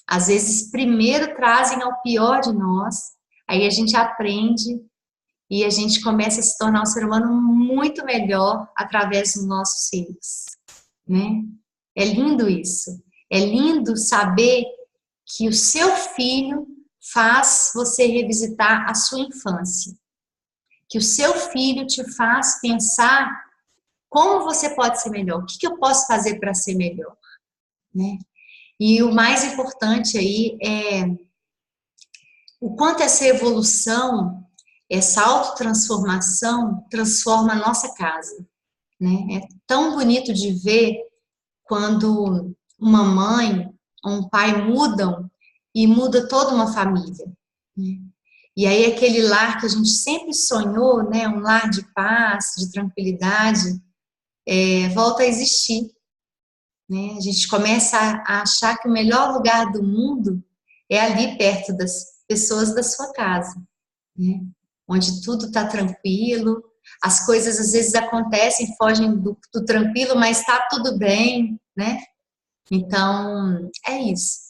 Às vezes, primeiro trazem ao pior de nós, aí a gente aprende e a gente começa a se tornar um ser humano muito melhor através dos nossos filhos, né? É lindo isso. É lindo saber que o seu filho faz você revisitar a sua infância. que o seu filho te faz pensar como você pode ser melhor, o que eu posso fazer para ser melhor, né? E o mais importante aí é o quanto essa evolução, essa autotransformação transforma a nossa casa, né? É tão bonito de ver quando uma mãe ou um pai mudam e muda toda uma família, né? E aí aquele lar que a gente sempre sonhou, né, um lar de paz, de tranquilidade, volta a existir, né? A gente começa a achar que o melhor lugar do mundo é ali perto das pessoas da sua casa, né? Onde tudo está tranquilo, as coisas às vezes acontecem, fogem do tranquilo, mas está tudo bem, né? Então, é isso.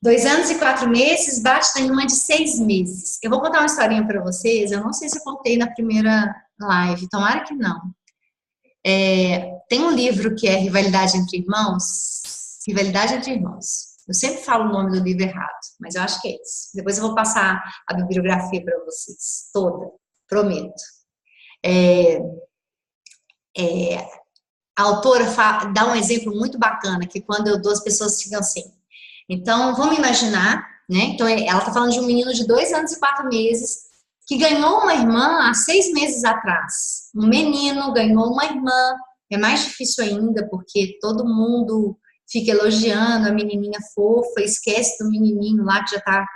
2 anos e 4 meses bate em uma de 6 meses. Eu vou contar uma historinha para vocês, eu não sei se eu contei na primeira live, tomara que não. Tem um livro que é Rivalidade entre Irmãos. Rivalidade entre Irmãos. Eu sempre falo o nome do livro errado, mas eu acho que é isso. Depois eu vou passar a bibliografia para vocês, toda, prometo. A autora dá um exemplo muito bacana, que quando duas pessoas ficam assim. Então, vamos imaginar, né? Então, ela está falando de um menino de 2 anos e 4 meses que ganhou uma irmã há 6 meses atrás. Um menino ganhou uma irmã. É mais difícil ainda, porque todo mundo fica elogiando a menininha fofa, esquece do menininho lá que já está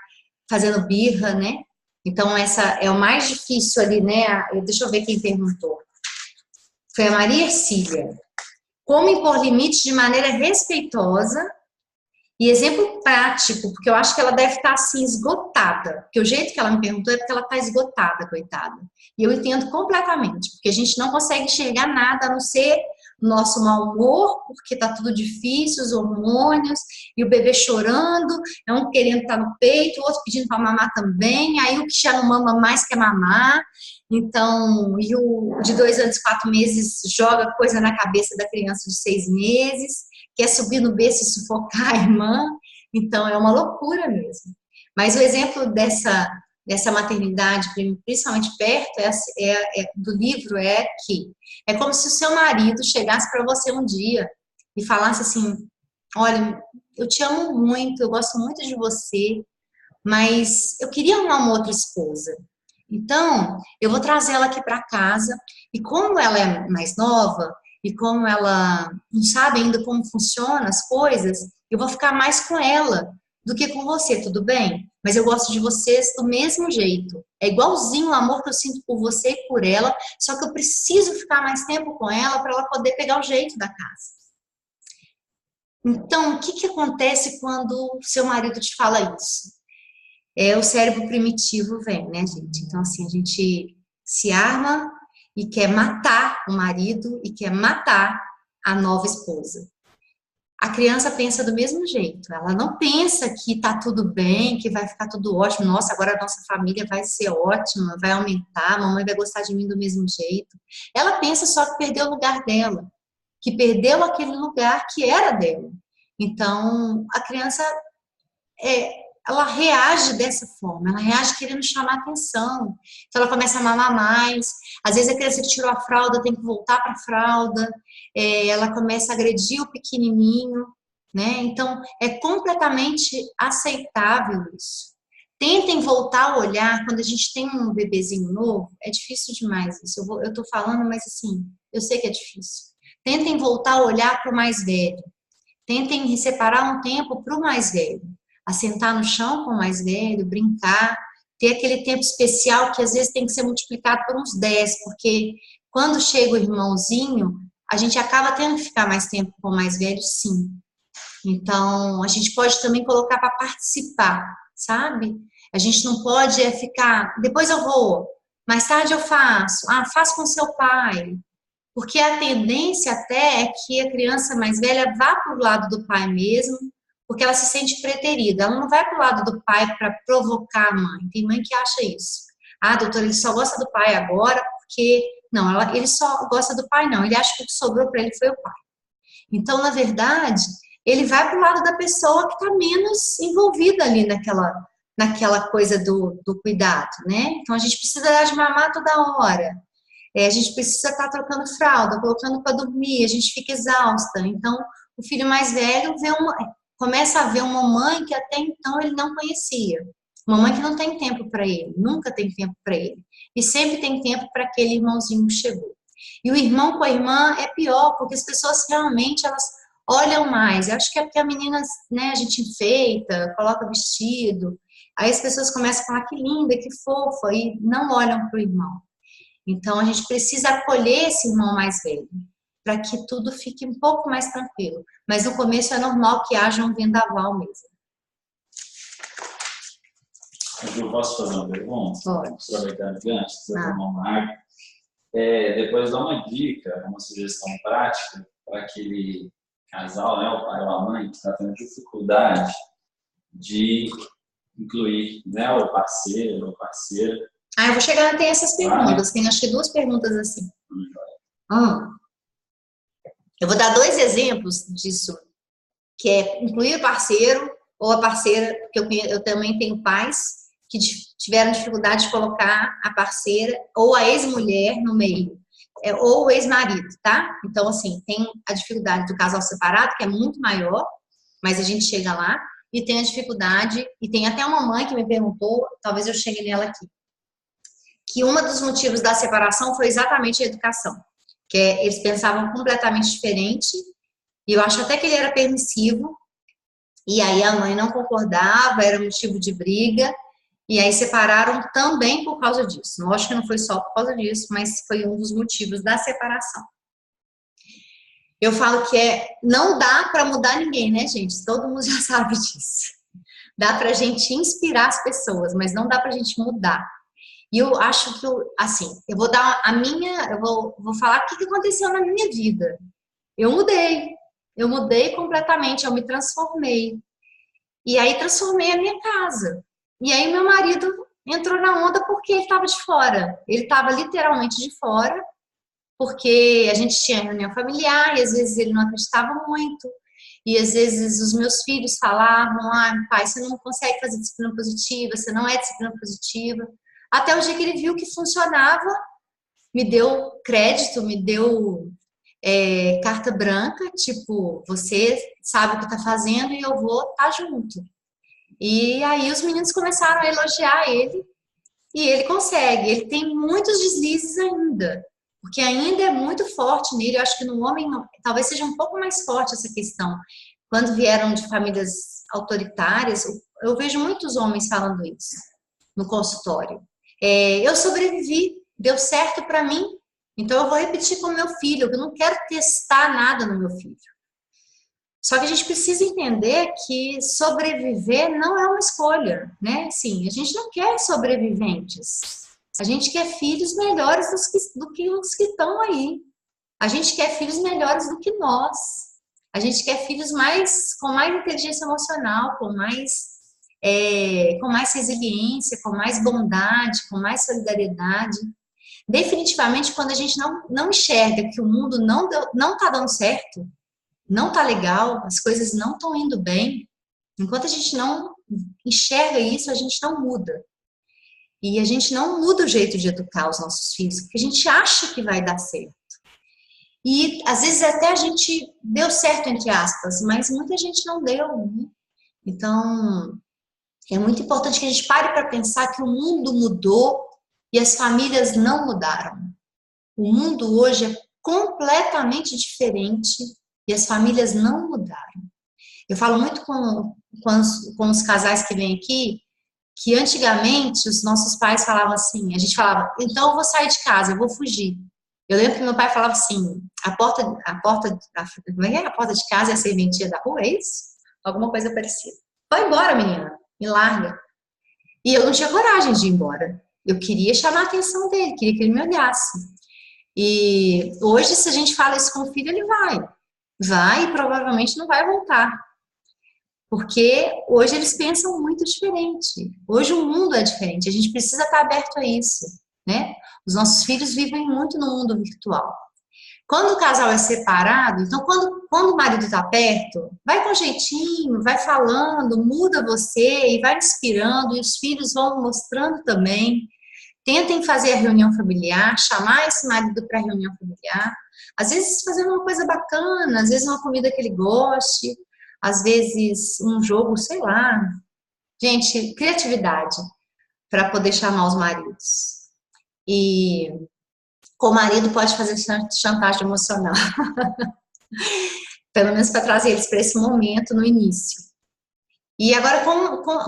fazendo birra, né? Então, essa é o mais difícil ali, né? Deixa eu ver quem perguntou. Foi a Maria Ercília. Como impor limites de maneira respeitosa e exemplo prático, porque eu acho que ela deve estar assim esgotada, porque o jeito que ela me perguntou é porque ela está esgotada, coitada. E eu entendo completamente, porque a gente não consegue enxergar nada a não ser o nosso mau humor, porque está tudo difícil, os hormônios, e o bebê chorando, um querendo estar no peito, o outro pedindo para mamar também, aí o que já não mama mais quer mamar. Então, e o de 2 anos e 4 meses joga coisa na cabeça da criança de 6 meses, quer subir no berço e sufocar a irmã. Então, é uma loucura mesmo. Mas o exemplo dessa maternidade, principalmente perto, do livro, é que é como se o seu marido chegasse para você um dia e falasse assim, olha, eu te amo muito, eu gosto muito de você, mas eu queria arrumar uma outra esposa. Então, eu vou trazer ela aqui para casa, e como ela é mais nova, e como ela não sabe ainda como funcionam as coisas, eu vou ficar mais com ela do que com você, tudo bem? Mas eu gosto de vocês do mesmo jeito. É igualzinho o amor que eu sinto por você e por ela, só que eu preciso ficar mais tempo com ela para ela poder pegar o jeito da casa. Então, o que acontece quando seu marido te fala isso? O cérebro primitivo vem, né, gente? Então, assim, a gente se arma e quer matar o marido e quer matar a nova esposa. A criança pensa do mesmo jeito. Ela não pensa que tá tudo bem, que vai ficar tudo ótimo. Nossa, agora a nossa família vai ser ótima, vai aumentar, a mamãe vai gostar de mim do mesmo jeito. Ela pensa só que perdeu o lugar dela, que perdeu aquele lugar que era dela. Então, a criança ela reage dessa forma, ela reage querendo chamar atenção. Então ela começa a mamar mais, às vezes a criança que tirou a fralda tem que voltar para a fralda, ela começa a agredir o pequenininho, né? Então é completamente aceitável isso. Tentem voltar a olhar, quando a gente tem um bebezinho novo, é difícil demais isso, eu tô falando, mas assim, eu sei que é difícil. Tentem voltar a olhar para o mais velho, tentem separar um tempo para o mais velho, a sentar no chão com o mais velho, brincar, ter aquele tempo especial que às vezes tem que ser multiplicado por uns 10, porque quando chega o irmãozinho, a gente acaba tendo que ficar mais tempo com o mais velho, sim. Então, a gente pode também colocar para participar, sabe? A gente não pode ficar, depois eu vou, mais tarde eu faço, faço com seu pai. Porque a tendência até é que a criança mais velha vá para o lado do pai mesmo, porque ela se sente preterida. Ela não vai para o lado do pai para provocar a mãe. Tem mãe que acha isso. Doutor, ele só gosta do pai agora porque... Não, ele só gosta do pai, não. Ele acha que o que sobrou para ele foi o pai. Então, na verdade, ele vai para o lado da pessoa que está menos envolvida ali naquela coisa do cuidado, né? Então, a gente precisa dar de mamar toda hora. A gente precisa estar trocando fralda, colocando para dormir, a gente fica exausta. Então, o filho mais velho começa a ver uma mãe que até então ele não conhecia. Uma mãe que não tem tempo para ele, nunca tem tempo para ele. E sempre tem tempo para aquele irmãozinho que chegou. E o irmão com a irmã é pior, porque as pessoas realmente, elas olham mais. Eu acho que é porque a menina, né, a gente enfeita, coloca vestido. Aí as pessoas começam a falar que linda, que fofa, e não olham para o irmão. Então, a gente precisa acolher esse irmão mais velho, para que tudo fique um pouco mais tranquilo. Mas no começo é normal que haja um vendaval mesmo. Eu posso fazer uma pergunta? Pode. Aproveitando o gancho, se você tomar uma água. Depois dá uma dica, uma sugestão prática para aquele casal, né, o pai ou a mãe, que está tendo dificuldade de incluir, né, o parceiro ou parceira. Eu vou chegar até essas perguntas. Tem acho que 2 perguntas assim. Eu vou dar 2 exemplos disso, que é incluir o parceiro ou a parceira, porque eu também tenho pais que tiveram dificuldade de colocar a parceira ou a ex-mulher no meio, ou o ex-marido, tá? Então, assim, tem a dificuldade do casal separado, que é muito maior, mas a gente chega lá, e tem a dificuldade, e tem até uma mãe que me perguntou, talvez eu chegue nela aqui, que um dos motivos da separação foi exatamente a educação, que eles pensavam completamente diferente, e eu acho até que ele era permissivo, e aí a mãe não concordava, era motivo de briga, e aí separaram também por causa disso. Não acho que não foi só por causa disso, mas foi um dos motivos da separação. Eu falo que não dá para mudar ninguém, né, gente? Todo mundo já sabe disso. Dá para a gente inspirar as pessoas, mas não dá para a gente mudar. E eu acho que, assim, eu vou dar eu vou falar o que aconteceu na minha vida. Eu mudei completamente, eu me transformei. E aí transformei a minha casa. E aí meu marido entrou na onda porque ele estava de fora. Ele estava literalmente de fora, porque a gente tinha reunião familiar e às vezes ele não acreditava muito. E às vezes os meus filhos falavam, pai, você não consegue fazer disciplina positiva, você não é disciplina positiva. Até o dia que ele viu que funcionava, me deu crédito, me deu carta branca, tipo, você sabe o que está fazendo e eu vou estar junto. E aí os meninos começaram a elogiar ele, e ele consegue. Ele tem muitos deslizes ainda, porque ainda é muito forte nele. Eu acho que no homem talvez seja um pouco mais forte essa questão. Quando vieram de famílias autoritárias, eu vejo muitos homens falando isso no consultório. Eu sobrevivi, deu certo para mim, então eu vou repetir com o meu filho, eu não quero testar nada no meu filho. Só que a gente precisa entender que sobreviver não é uma escolha, né? Sim, a gente não quer sobreviventes. A gente quer filhos melhores do que os que estão aí. A gente quer filhos melhores do que nós. A gente quer filhos com mais inteligência emocional, com mais resiliência, com mais bondade, com mais solidariedade. Definitivamente, quando a gente não enxerga que o mundo não está dando certo, não está legal, as coisas não estão indo bem, enquanto a gente não enxerga isso, a gente não muda. E a gente não muda o jeito de educar os nossos filhos, porque a gente acha que vai dar certo. E às vezes até a gente deu certo, entre aspas, mas muita gente não deu, né? Então, é muito importante que a gente pare para pensar que o mundo mudou e as famílias não mudaram. O mundo hoje é completamente diferente e as famílias não mudaram. Eu falo muito com os casais que vêm aqui, que antigamente os nossos pais falavam assim, a gente falava, então eu vou sair de casa, eu vou fugir. Eu lembro que meu pai falava assim, a porta de casa é a serventia da rua, é isso? Alguma coisa parecida. Vai embora, menina, me larga. E eu não tinha coragem de ir embora. Eu queria chamar a atenção dele, queria que ele me olhasse. E hoje, se a gente fala isso com o filho, ele vai e provavelmente não vai voltar. Porque hoje eles pensam muito diferente. Hoje o mundo é diferente, a gente precisa estar aberto a isso, né? Os nossos filhos vivem muito no mundo virtual. Quando o casal é separado, então quando o marido está perto, vai com jeitinho, vai falando, muda você e vai inspirando, e os filhos vão mostrando também. Tentem fazer a reunião familiar, chamar esse marido para a reunião familiar. Às vezes fazer uma coisa bacana, às vezes uma comida que ele goste, às vezes um jogo, sei lá. Gente, criatividade para poder chamar os maridos. E com o marido pode fazer chantagem emocional. Pelo menos para trazer eles para esse momento no início. E agora,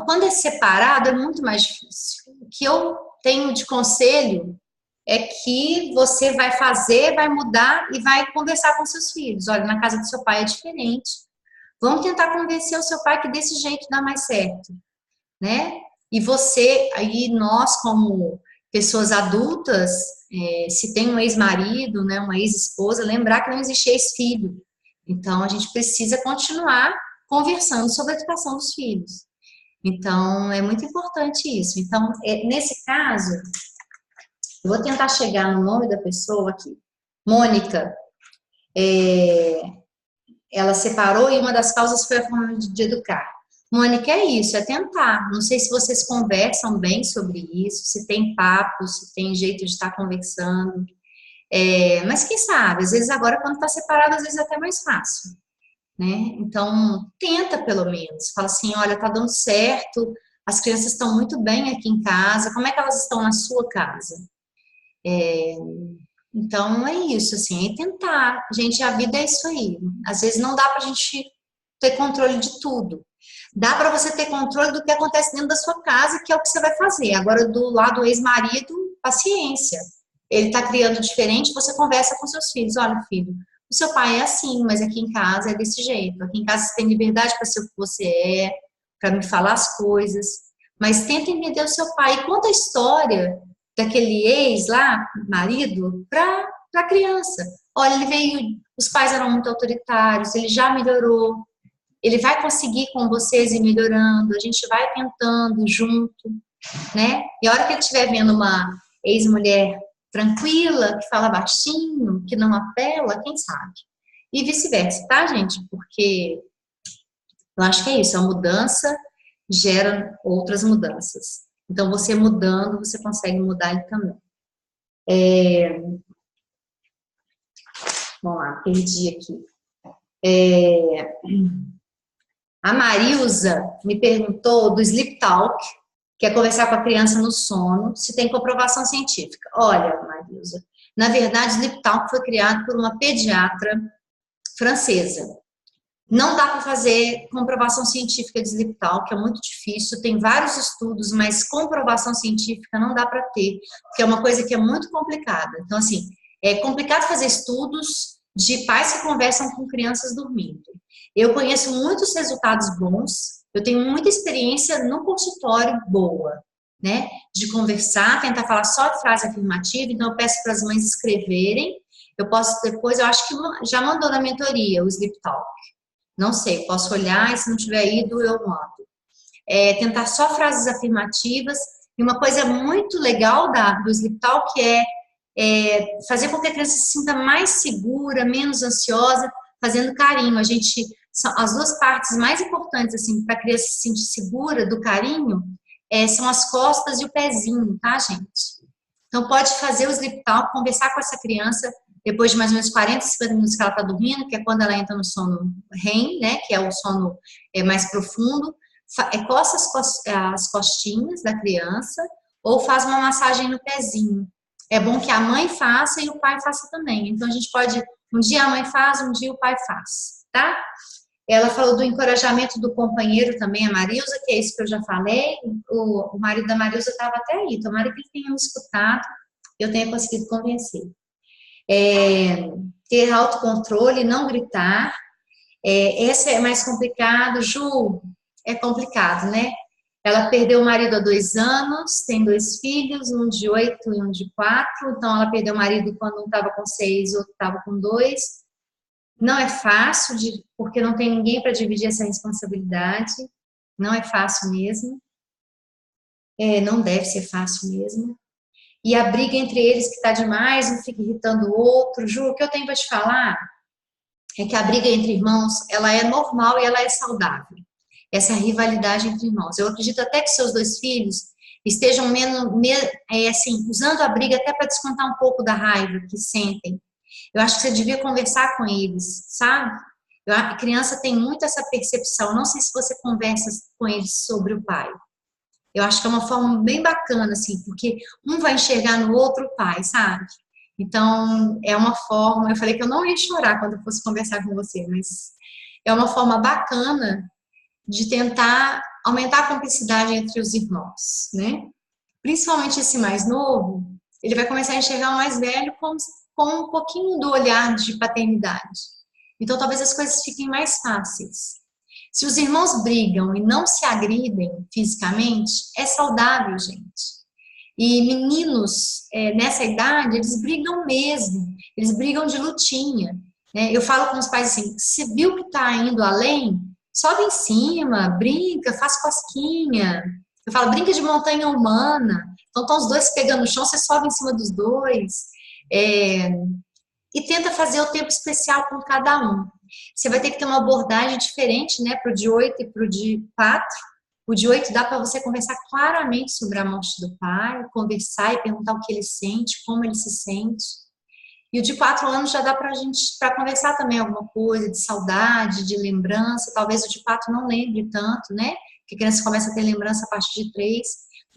quando é separado, é muito mais difícil. O que eu tenho de conselho é que você vai fazer, vai mudar e vai conversar com seus filhos. Olha, na casa do seu pai é diferente. Vamos tentar convencer o seu pai que desse jeito dá mais certo, né? E você, aí nós como pessoas adultas, se tem um ex-marido, né, uma ex-esposa, lembrar que não existe ex-filho. Então, a gente precisa continuar conversando sobre a educação dos filhos. Então, é muito importante isso. Então, nesse caso, eu vou tentar chegar no nome da pessoa aqui. Mônica, ela separou e uma das causas foi a forma de educar. Mônica, é isso, é tentar. Não sei se vocês conversam bem sobre isso, se tem papo, se tem jeito de estar conversando. Mas quem sabe, às vezes agora quando está separado, às vezes é até mais fácil, né? Então, tenta pelo menos. Fala assim, olha, tá dando certo, as crianças estão muito bem aqui em casa, como é que elas estão na sua casa? Então, é isso, assim, é tentar. Gente, a vida é isso aí. Às vezes não dá pra gente ter controle de tudo. Dá para você ter controle do que acontece dentro da sua casa, que é o que você vai fazer. Agora, do lado do ex-marido, paciência. Ele está criando diferente, você conversa com seus filhos. Olha, filho, o seu pai é assim, mas aqui em casa é desse jeito. Aqui em casa você tem liberdade para ser o que você é, para me falar as coisas. Mas tenta entender o seu pai. E conta a história daquele ex lá, marido, para a criança. Olha, ele veio, os pais eram muito autoritários, ele já melhorou. Ele vai conseguir com vocês ir melhorando, a gente vai tentando junto, né? E a hora que ele estiver vendo uma ex-mulher tranquila, que fala baixinho, que não apela, quem sabe? E vice-versa, tá, gente? Porque eu acho que é isso, a mudança gera outras mudanças. Então, você mudando, você consegue mudar ele também. Vamos lá, perdi aqui. A Marilza me perguntou do Sleep Talk, que é conversar com a criança no sono, se tem comprovação científica. Olha, Marilza, na verdade, Sleep Talk foi criado por uma pediatra francesa. Não dá para fazer comprovação científica de Sleep Talk, é muito difícil, tem vários estudos, mas comprovação científica não dá para ter, porque é uma coisa que é muito complicada. Então, assim, é complicado fazer estudos de pais que conversam com crianças dormindo. Eu conheço muitos resultados bons, eu tenho muita experiência no consultório boa, né? De conversar, tentar falar só de frase afirmativa, então eu peço para as mães escreverem, eu posso depois, eu acho que já mandou na mentoria o Sleep Talk, não sei, posso olhar e se não tiver ido eu mando. Tentar só frases afirmativas, e uma coisa muito legal do Sleep Talk é fazer com que a criança se sinta mais segura, menos ansiosa, fazendo carinho. As duas partes mais importantes assim, para a criança se sentir segura do carinho são as costas e o pezinho, tá, gente? Então, pode fazer o Sleep Talk, conversar com essa criança depois de mais ou menos 40, 50 minutos que ela está dormindo, que é quando ela entra no sono REM, né, que é o sono mais profundo, coça as costinhas da criança ou faz uma massagem no pezinho. É bom que a mãe faça e o pai faça também. Então, a gente pode, um dia a mãe faz, um dia o pai faz, tá? Ela falou do encorajamento do companheiro também, a Marilza, que é isso que eu já falei. O marido da Marilza estava até aí. Tomara que ele tenha me escutado, eu tenha conseguido convencer. Ter autocontrole, não gritar. Esse é mais complicado. Ju, é complicado, né? Ela perdeu o marido há 2 anos, tem 2 filhos, um de 8 e um de 4. Então, ela perdeu o marido quando um estava com 6, outro estava com 2. Não é fácil, porque não tem ninguém para dividir essa responsabilidade. Não é fácil mesmo. Não deve ser fácil mesmo. e a briga entre eles que está demais, um fica irritando o outro. Ju, o que eu tenho para te falar é que a briga entre irmãos, ela é normal e ela é saudável. Essa rivalidade entre irmãos. Eu acredito até que seus 2 filhos estejam assim, usando a briga até para descontar um pouco da raiva que sentem. Eu acho que você devia conversar com eles, sabe? A criança tem muito essa percepção. Não sei se você conversa com eles sobre o pai. Eu acho que é uma forma bem bacana, assim, porque um vai enxergar no outro o pai, sabe? Então, é uma forma... Eu falei que eu não ia chorar quando eu fosse conversar com você, mas é uma forma bacana de tentar aumentar a cumplicidade entre os irmãos, né? Principalmente esse mais novo, ele vai começar a enxergar o mais velho com um pouquinho do olhar de paternidade. Então, talvez as coisas fiquem mais fáceis. Se os irmãos brigam e não se agridem fisicamente, é saudável, gente. E meninos, nessa idade, eles brigam mesmo. Eles brigam de lutinha. Né? Eu falo com os pais assim, se viu que está indo além, sobe em cima, brinca, faz cosquinha. Eu falo, brinca de montanha humana. Então, estão os dois pegando no chão, você sobe em cima dos dois. E tenta fazer o tempo especial com cada um. Você vai ter que ter uma abordagem diferente, né, para o de 8 e para o de 4. O de 8 dá para você conversar claramente sobre a morte do pai, conversar e perguntar o que ele sente, como ele se sente. E o de 4 anos já dá para conversar também alguma coisa de saudade, de lembrança. Talvez o de 4 não lembre tanto, né? Porque a criança começa a ter lembrança a partir de 3.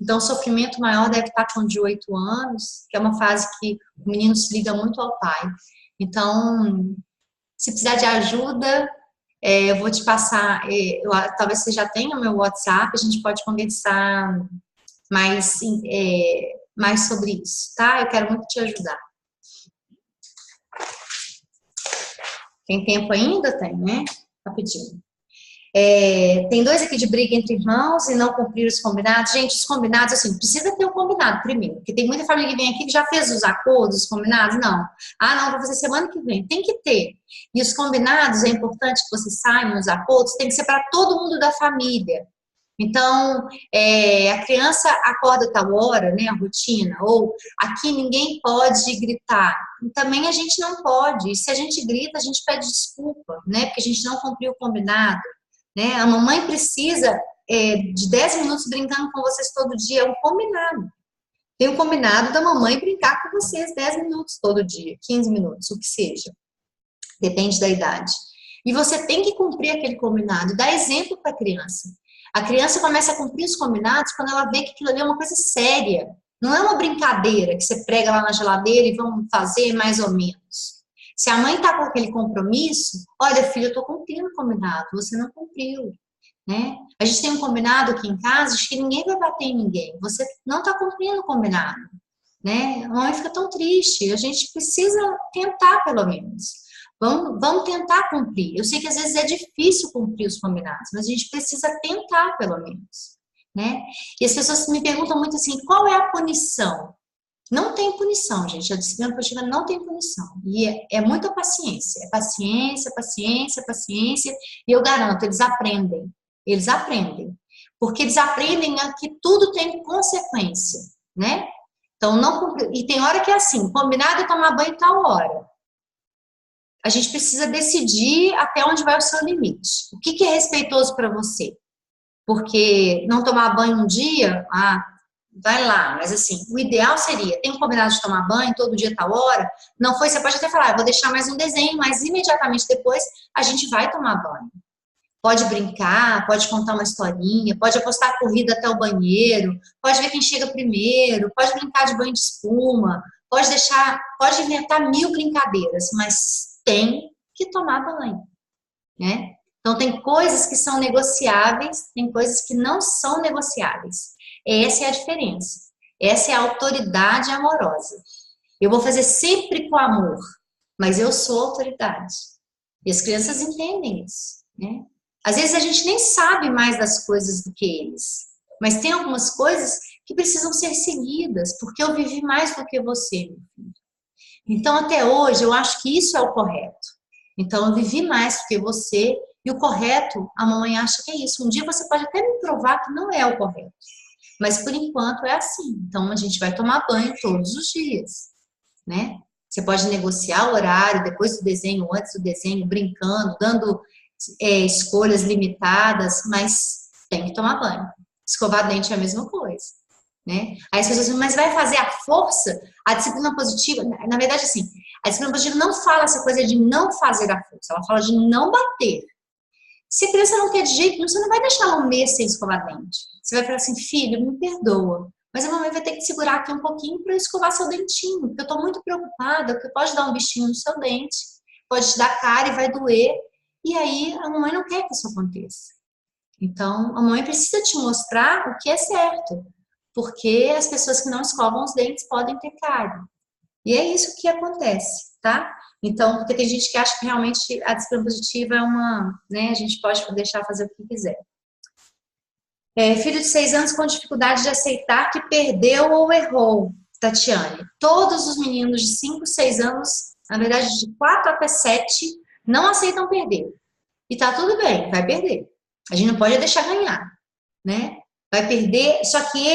Então, o sofrimento maior deve estar com o de 8 anos, que é uma fase que o menino se liga muito ao pai. Então, se precisar de ajuda, eu vou te passar, talvez você já tenha o meu WhatsApp, a gente pode conversar mais sobre isso, tá? Eu quero muito te ajudar. Tem tempo ainda? Tem, né? Rapidinho. Tem 2 aqui de briga entre irmãos e não cumprir os combinados. Gente, os combinados, assim, precisa ter um combinado primeiro, porque tem muita família que vem aqui que já fez os acordos, os combinados, não. Não, vou fazer semana que vem. Tem que ter. E os combinados, é importante que vocês saibam, os acordos, tem que ser para todo mundo da família. Então, a criança acorda tal hora, né, a rotina, ou aqui ninguém pode gritar. Também a gente não pode. E se a gente grita, a gente pede desculpa, né, porque a gente não cumpriu o combinado. Né? A mamãe precisa de 10 minutos brincando com vocês todo dia, é um combinado. Tem um combinado da mamãe brincar com vocês 10 minutos todo dia, 15 minutos, o que seja. Depende da idade. E você tem que cumprir aquele combinado, dar exemplo para a criança. A criança começa a cumprir os combinados quando ela vê que aquilo ali é uma coisa séria. Não é uma brincadeira que você prega lá na geladeira e vão fazer mais ou menos. Se a mãe está com aquele compromisso, olha, filho, eu estou cumprindo o combinado, você não cumpriu, né? A gente tem um combinado aqui em casa de que ninguém vai bater em ninguém, você não está cumprindo o combinado, né? A mãe fica tão triste, a gente precisa tentar pelo menos. Vamos tentar cumprir. Eu sei que às vezes é difícil cumprir os combinados, mas a gente precisa tentar pelo menos, né? E as pessoas me perguntam muito assim, qual é a punição? Não tem punição, gente. A disciplina positiva não tem punição. E é muita paciência. É paciência, paciência, paciência. E eu garanto, eles aprendem. Eles aprendem. Porque eles aprendem que tudo tem consequência, né? Então, e tem hora que é assim, combinado é tomar banho tal hora. A gente precisa decidir até onde vai o seu limite. O que é respeitoso para você? Porque não tomar banho um dia, vai lá, mas assim, o ideal seria, tem um combinado de tomar banho todo dia, tal hora, não foi, você pode até falar, vou deixar mais um desenho, mas imediatamente depois a gente vai tomar banho. Pode brincar, pode contar uma historinha, pode apostar a corrida até o banheiro, pode ver quem chega primeiro, pode brincar de banho de espuma, pode inventar 1000 brincadeiras, mas tem que tomar banho, né? Então tem coisas que são negociáveis, tem coisas que não são negociáveis. Essa é a diferença. Essa é a autoridade amorosa. Eu vou fazer sempre com amor, mas eu sou autoridade. E as crianças entendem isso, né? Às vezes a gente nem sabe mais das coisas do que eles, mas tem algumas coisas que precisam ser seguidas, porque eu vivi mais do que você, meu filho. Então, até hoje, eu acho que isso é o correto. Então, eu vivi mais do que você, e o correto, a mamãe acha que é isso. Um dia você pode até me provar que não é o correto. Mas por enquanto é assim. Então a gente vai tomar banho todos os dias, né? Você pode negociar o horário depois do desenho, antes do desenho, brincando, dando escolhas limitadas, mas tem que tomar banho. Escovar dente é a mesma coisa, né? Aí as pessoas dizem, mas vai fazer a força? A disciplina positiva, na verdade, assim, a disciplina positiva não fala essa coisa de não fazer a força, ela fala de não bater. Se a criança não quer de jeito nenhum, você não vai deixar ela um mês sem escovar dente. Você vai falar assim, filho, me perdoa, mas a mamãe vai ter que segurar aqui um pouquinho para eu escovar seu dentinho, porque eu estou muito preocupada, porque pode dar um bichinho no seu dente, pode te dar cárie e vai doer, e aí a mamãe não quer que isso aconteça. Então, a mamãe precisa te mostrar o que é certo, porque as pessoas que não escovam os dentes podem ter cárie. E é isso que acontece, tá? Então, porque tem gente que acha que realmente a disciplina positiva é uma, né, a gente pode deixar fazer o que quiser. Filho de 6 anos com dificuldade de aceitar que perdeu ou errou, Tatiane. Todos os meninos de 5, 6 anos, na verdade de 4 até 7, não aceitam perder. E tá tudo bem, vai perder. A gente não pode deixar ganhar, né? Vai perder, só que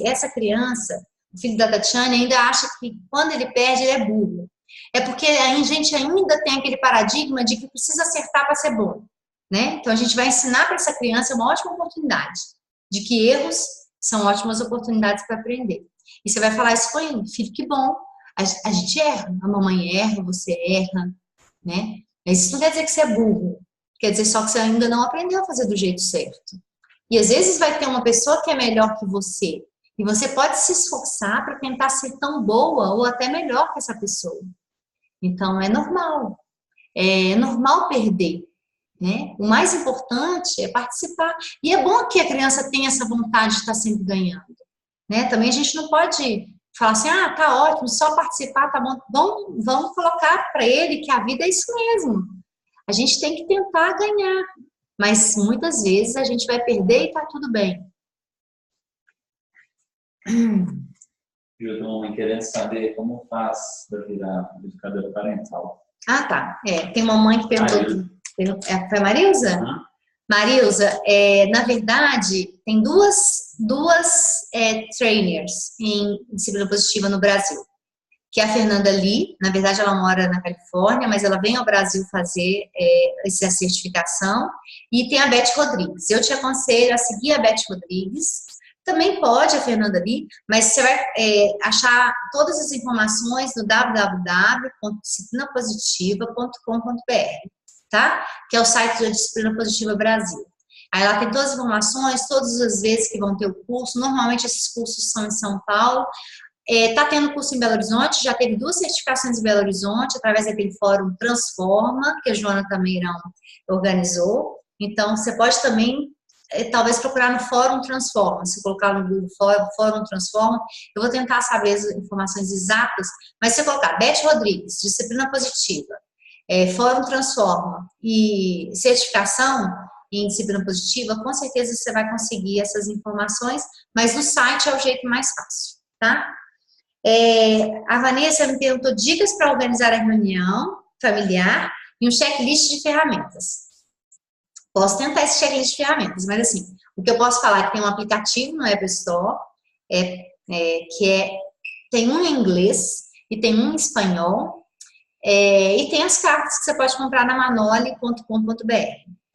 essa criança, o filho da Tatiane, ainda acha que quando ele perde, ele é burro. É porque a gente ainda tem aquele paradigma de que precisa acertar para ser bom, né? Então a gente vai ensinar para essa criança uma ótima oportunidade, de que erros são ótimas oportunidades para aprender. E você vai falar isso com ele, filho, que bom, a gente erra, a mamãe erra, você erra, né? Isso não quer dizer que você é burro, quer dizer só que você ainda não aprendeu a fazer do jeito certo. E às vezes vai ter uma pessoa que é melhor que você, e você pode se esforçar para tentar ser tão boa ou até melhor que essa pessoa. Então é normal perder, né? O mais importante é participar. E é bom que a criança tenha essa vontade de estar sempre ganhando, né? Também a gente não pode falar assim, tá ótimo, só participar, tá bom. Vamos colocar para ele que a vida é isso mesmo. A gente tem que tentar ganhar, mas muitas vezes a gente vai perder e tá tudo bem. Eu estou querendo saber como faz para virar educadora parental. Tá. Tem uma mãe que perguntou. Foi a Marilza? Uhum. Marilza, na verdade, tem duas trainers em disciplina positiva no Brasil. Que é a Fernanda Lee, na verdade ela mora na Califórnia, mas ela vem ao Brasil fazer essa certificação. E tem a Beth Rodrigues. Eu te aconselho a seguir a Beth Rodrigues. Também pode a Fernanda Lee, mas você vai achar todas as informações no www.disciplinapositiva.com.br, tá? Que é o site da Disciplina Positiva Brasil. Aí lá tem todas as informações, todas as vezes que vão ter o curso. Normalmente esses cursos são em São Paulo. Tá tendo curso em Belo Horizonte, já teve 2 certificações em Belo Horizonte, através daquele fórum Transforma, que a Joana Tameirão organizou. Então, você pode também talvez procurar no Fórum Transforma, se colocar no Google Fórum Transforma, eu vou tentar saber as informações exatas, mas se você colocar Beth Rodrigues, disciplina positiva, Fórum Transforma e certificação em disciplina positiva, com certeza você vai conseguir essas informações, mas no site é o jeito mais fácil, tá? A Vanessa me perguntou dicas para organizar a reunião familiar e um checklist de ferramentas. Posso tentar esse checklist de ferramentas, mas assim, o que eu posso falar é que tem um aplicativo no App Store, tem um em inglês e tem um em espanhol, e tem as cartas que você pode comprar na manoli.com.br,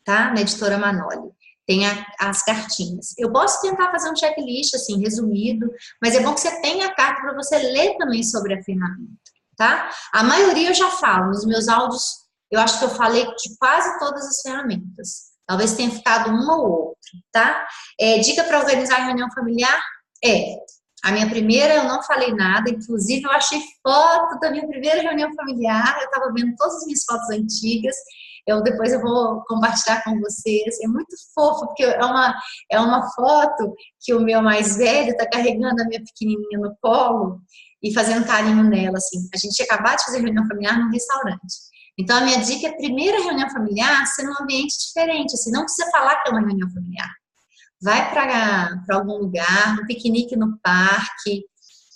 tá? Na editora Manoli. Tem as cartinhas. Eu posso tentar fazer um checklist, assim, resumido, mas é bom que você tenha a carta para você ler também sobre a ferramenta, tá? A maioria eu já falo, nos meus áudios, eu acho que eu falei de quase todas as ferramentas. Talvez tenha ficado uma ou outra, tá? Dica para organizar a reunião familiar? A minha primeira eu não falei nada, inclusive eu achei foto da minha primeira reunião familiar, eu estava vendo todas as minhas fotos antigas, depois eu vou compartilhar com vocês, é muito fofo, porque é uma foto que o meu mais velho está carregando a minha pequenininha no colo e fazendo carinho nela, assim. A gente tinha acabado de fazer reunião familiar num restaurante. Então, a minha dica é a primeira reunião familiar ser num ambiente diferente, assim, não precisa falar que é uma reunião familiar. Vai para algum lugar, um piquenique no parque,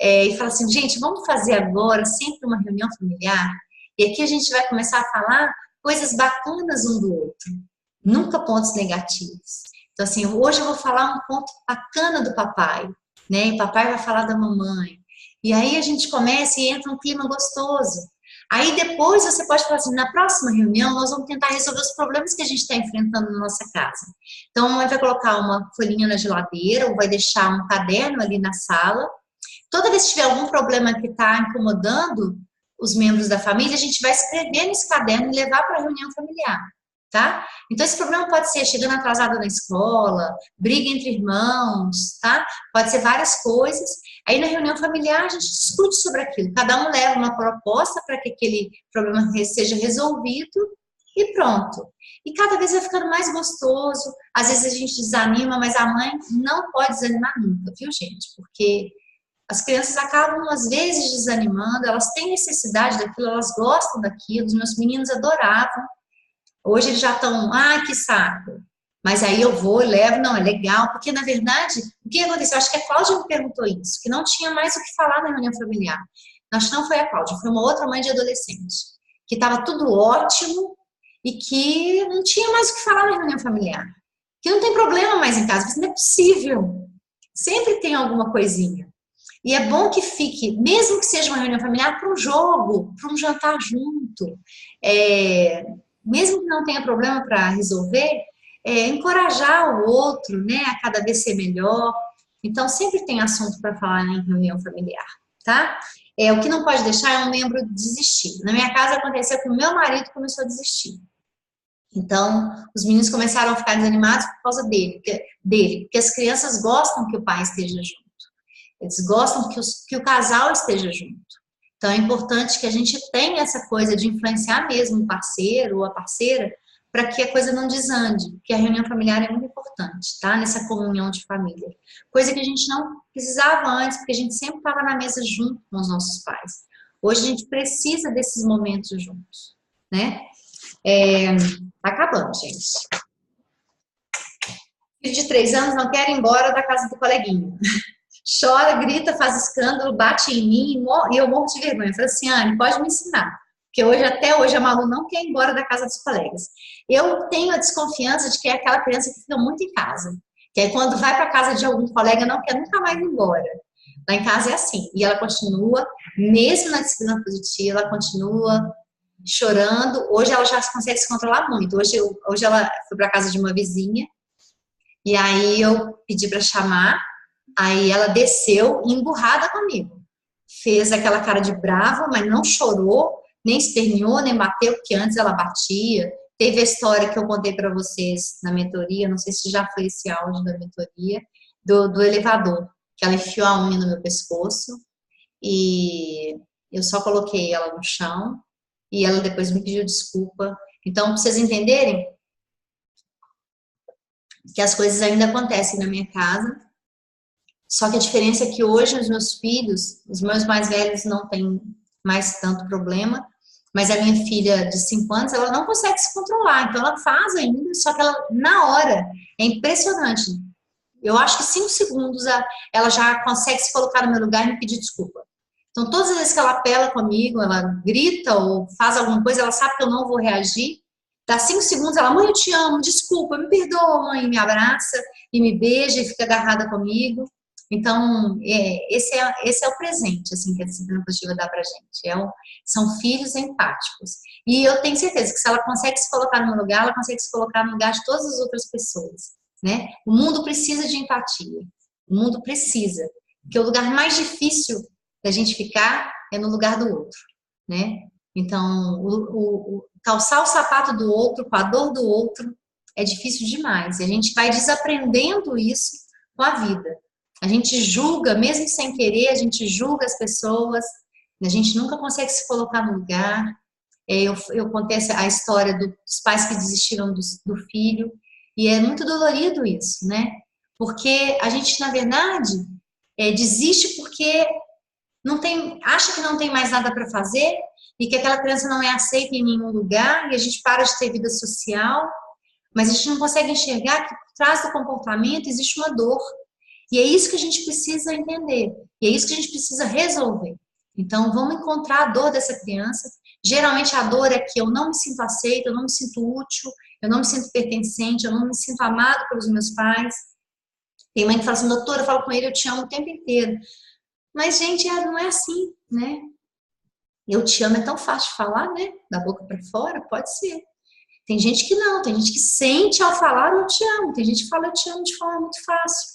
e fala assim, gente, vamos fazer agora sempre uma reunião familiar? E aqui a gente vai começar a falar coisas bacanas um do outro, nunca pontos negativos. Então, assim, hoje eu vou falar um ponto bacana do papai. né? E papai vai falar da mamãe. E aí a gente começa e entra um clima gostoso. Aí depois você pode falar assim, na próxima reunião nós vamos tentar resolver os problemas que a gente está enfrentando na nossa casa. Então a mamãe vai colocar uma folhinha na geladeira ou vai deixar um caderno ali na sala. Toda vez que tiver algum problema que está incomodando os membros da família, a gente vai escrever nesse caderno e levar para a reunião familiar, tá? Então esse problema pode ser chegando atrasado na escola, briga entre irmãos, tá? Pode ser várias coisas. Aí na reunião familiar a gente discute sobre aquilo. Cada um leva uma proposta para que aquele problema seja resolvido e pronto. E cada vez vai ficando mais gostoso. Às vezes a gente desanima, mas a mãe não pode desanimar nunca, viu, gente? Porque as crianças acabam, às vezes, desanimando, elas têm necessidade daquilo, elas gostam daquilo, os meus meninos adoravam. Hoje eles já estão, que saco. Mas aí eu vou e levo, não, é legal, porque na verdade, o que aconteceu? Eu acho que a Cláudia me perguntou isso, que não tinha mais o que falar na reunião familiar. Acho que não foi a Cláudia, foi uma outra mãe de adolescente, que estava tudo ótimo e que não tinha mais o que falar na reunião familiar. Que não tem problema mais em casa, mas não é possível. Sempre tem alguma coisinha. E é bom que fique, mesmo que seja uma reunião familiar, para um jogo, para um jantar junto. Mesmo que não tenha problema para resolver, encorajar o outro, né, a cada vez ser melhor. Então, sempre tem assunto para falar em reunião familiar, tá? O que não pode deixar é um membro desistir. Na minha casa aconteceu que o meu marido começou a desistir. Então, os meninos começaram a ficar desanimados por causa dele, porque as crianças gostam que o pai esteja junto. Eles gostam que o casal esteja junto. Então, é importante que a gente tenha essa coisa de influenciar mesmo o parceiro ou a parceira para que a coisa não desande, porque a reunião familiar é muito importante, tá? Nessa comunhão de família. Coisa que a gente não precisava antes, porque a gente sempre estava na mesa junto com os nossos pais. Hoje a gente precisa desses momentos juntos, né? Tá acabando, gente. Filho de 3 anos não quer ir embora da casa do coleguinha. Chora, grita, faz escândalo, bate em mim e eu morro de vergonha. Eu falei assim, Anne, pode me ensinar. Porque até hoje a Malu não quer ir embora da casa dos colegas. Eu tenho a desconfiança de que é aquela criança que fica muito em casa. Que aí quando vai para casa de algum colega não quer nunca mais ir embora. Lá em casa é assim. E ela continua, mesmo na disciplina positiva, ela continua chorando. Hoje ela já consegue se controlar muito. Hoje ela foi para casa de uma vizinha. E aí eu pedi para chamar. Aí ela desceu emburrada comigo. Fez aquela cara de brava, mas não chorou, nem esperneou, nem bateu, porque antes ela batia. Teve a história que eu contei para vocês na mentoria, não sei se já foi esse áudio da mentoria, do elevador, que ela enfiou a unha no meu pescoço e eu só coloquei ela no chão e ela depois me pediu desculpa. Então, para vocês entenderem que as coisas ainda acontecem na minha casa. Só que a diferença é que hoje os meus filhos, os meus mais velhos não têm mais tanto problema, mas a minha filha de 5 anos, ela não consegue se controlar, então ela faz ainda, só que ela, na hora, é impressionante. Eu acho que 5 segundos ela já consegue se colocar no meu lugar e me pedir desculpa. Então todas as vezes que ela apela comigo, ela grita ou faz alguma coisa, ela sabe que eu não vou reagir, dá 5 segundos, ela, mãe, eu te amo, desculpa, me perdoa, mãe, e me abraça, e me beija, e fica agarrada comigo. Então, esse é o presente assim, que a disciplina positiva dá pra gente. São filhos empáticos. E eu tenho certeza que se ela consegue se colocar no meu lugar, ela consegue se colocar no lugar de todas as outras pessoas, né? O mundo precisa de empatia. O mundo precisa. Porque o lugar mais difícil da gente ficar é no lugar do outro, né? Então, calçar o sapato do outro com a dor do outro é difícil demais. E a gente vai desaprendendo isso com a vida. A gente julga, mesmo sem querer, a gente julga as pessoas, a gente nunca consegue se colocar no lugar. Eu contei a história dos pais que desistiram do filho, e é muito dolorido isso, né? Porque a gente, na verdade, desiste porque acha que não tem mais nada para fazer, e que aquela criança não é aceita em nenhum lugar, e a gente para de ter vida social, mas a gente não consegue enxergar que por trás do comportamento existe uma dor. E é isso que a gente precisa entender. E é isso que a gente precisa resolver. Então, vamos encontrar a dor dessa criança. Geralmente, a dor é que eu não me sinto aceita, eu não me sinto útil, eu não me sinto pertencente, eu não me sinto amado pelos meus pais. Tem mãe que fala assim, doutora, eu falo com ele, eu te amo o tempo inteiro. Mas, gente, não é assim, né? Eu te amo é tão fácil de falar, né? Da boca para fora, pode ser. Tem gente que não, tem gente que sente ao falar eu te amo, tem gente que fala eu te amo de forma muito fácil.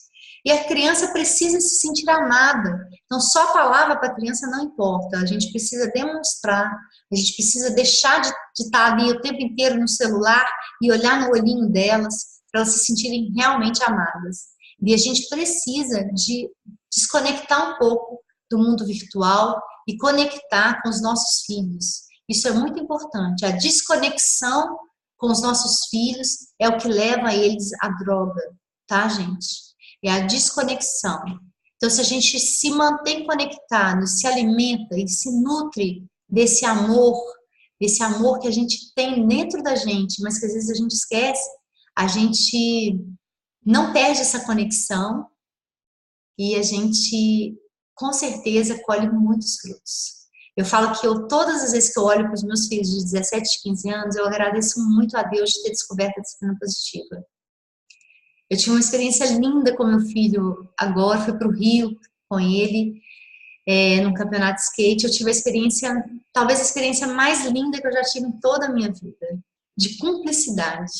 E a criança precisa se sentir amada. Então, só a palavra para a criança não importa. A gente precisa demonstrar, a gente precisa deixar de estar ali o tempo inteiro no celular e olhar no olhinho delas, para elas se sentirem realmente amadas. E a gente precisa de desconectar um pouco do mundo virtual e conectar com os nossos filhos. Isso é muito importante. A desconexão com os nossos filhos é o que leva eles à droga, tá, gente? É a desconexão. Então, se a gente se mantém conectado, se alimenta e se nutre desse amor que a gente tem dentro da gente, mas que às vezes a gente esquece, a gente não perde essa conexão e a gente, com certeza, colhe muitos frutos. Eu falo que todas as vezes que eu olho para os meus filhos de 17, 15 anos, eu agradeço muito a Deus de ter descoberto a disciplina positiva. Eu tive uma experiência linda com meu filho agora, fui para o Rio com ele, num campeonato de skate. Eu tive a experiência, talvez a experiência mais linda que eu já tive em toda a minha vida, de cumplicidade.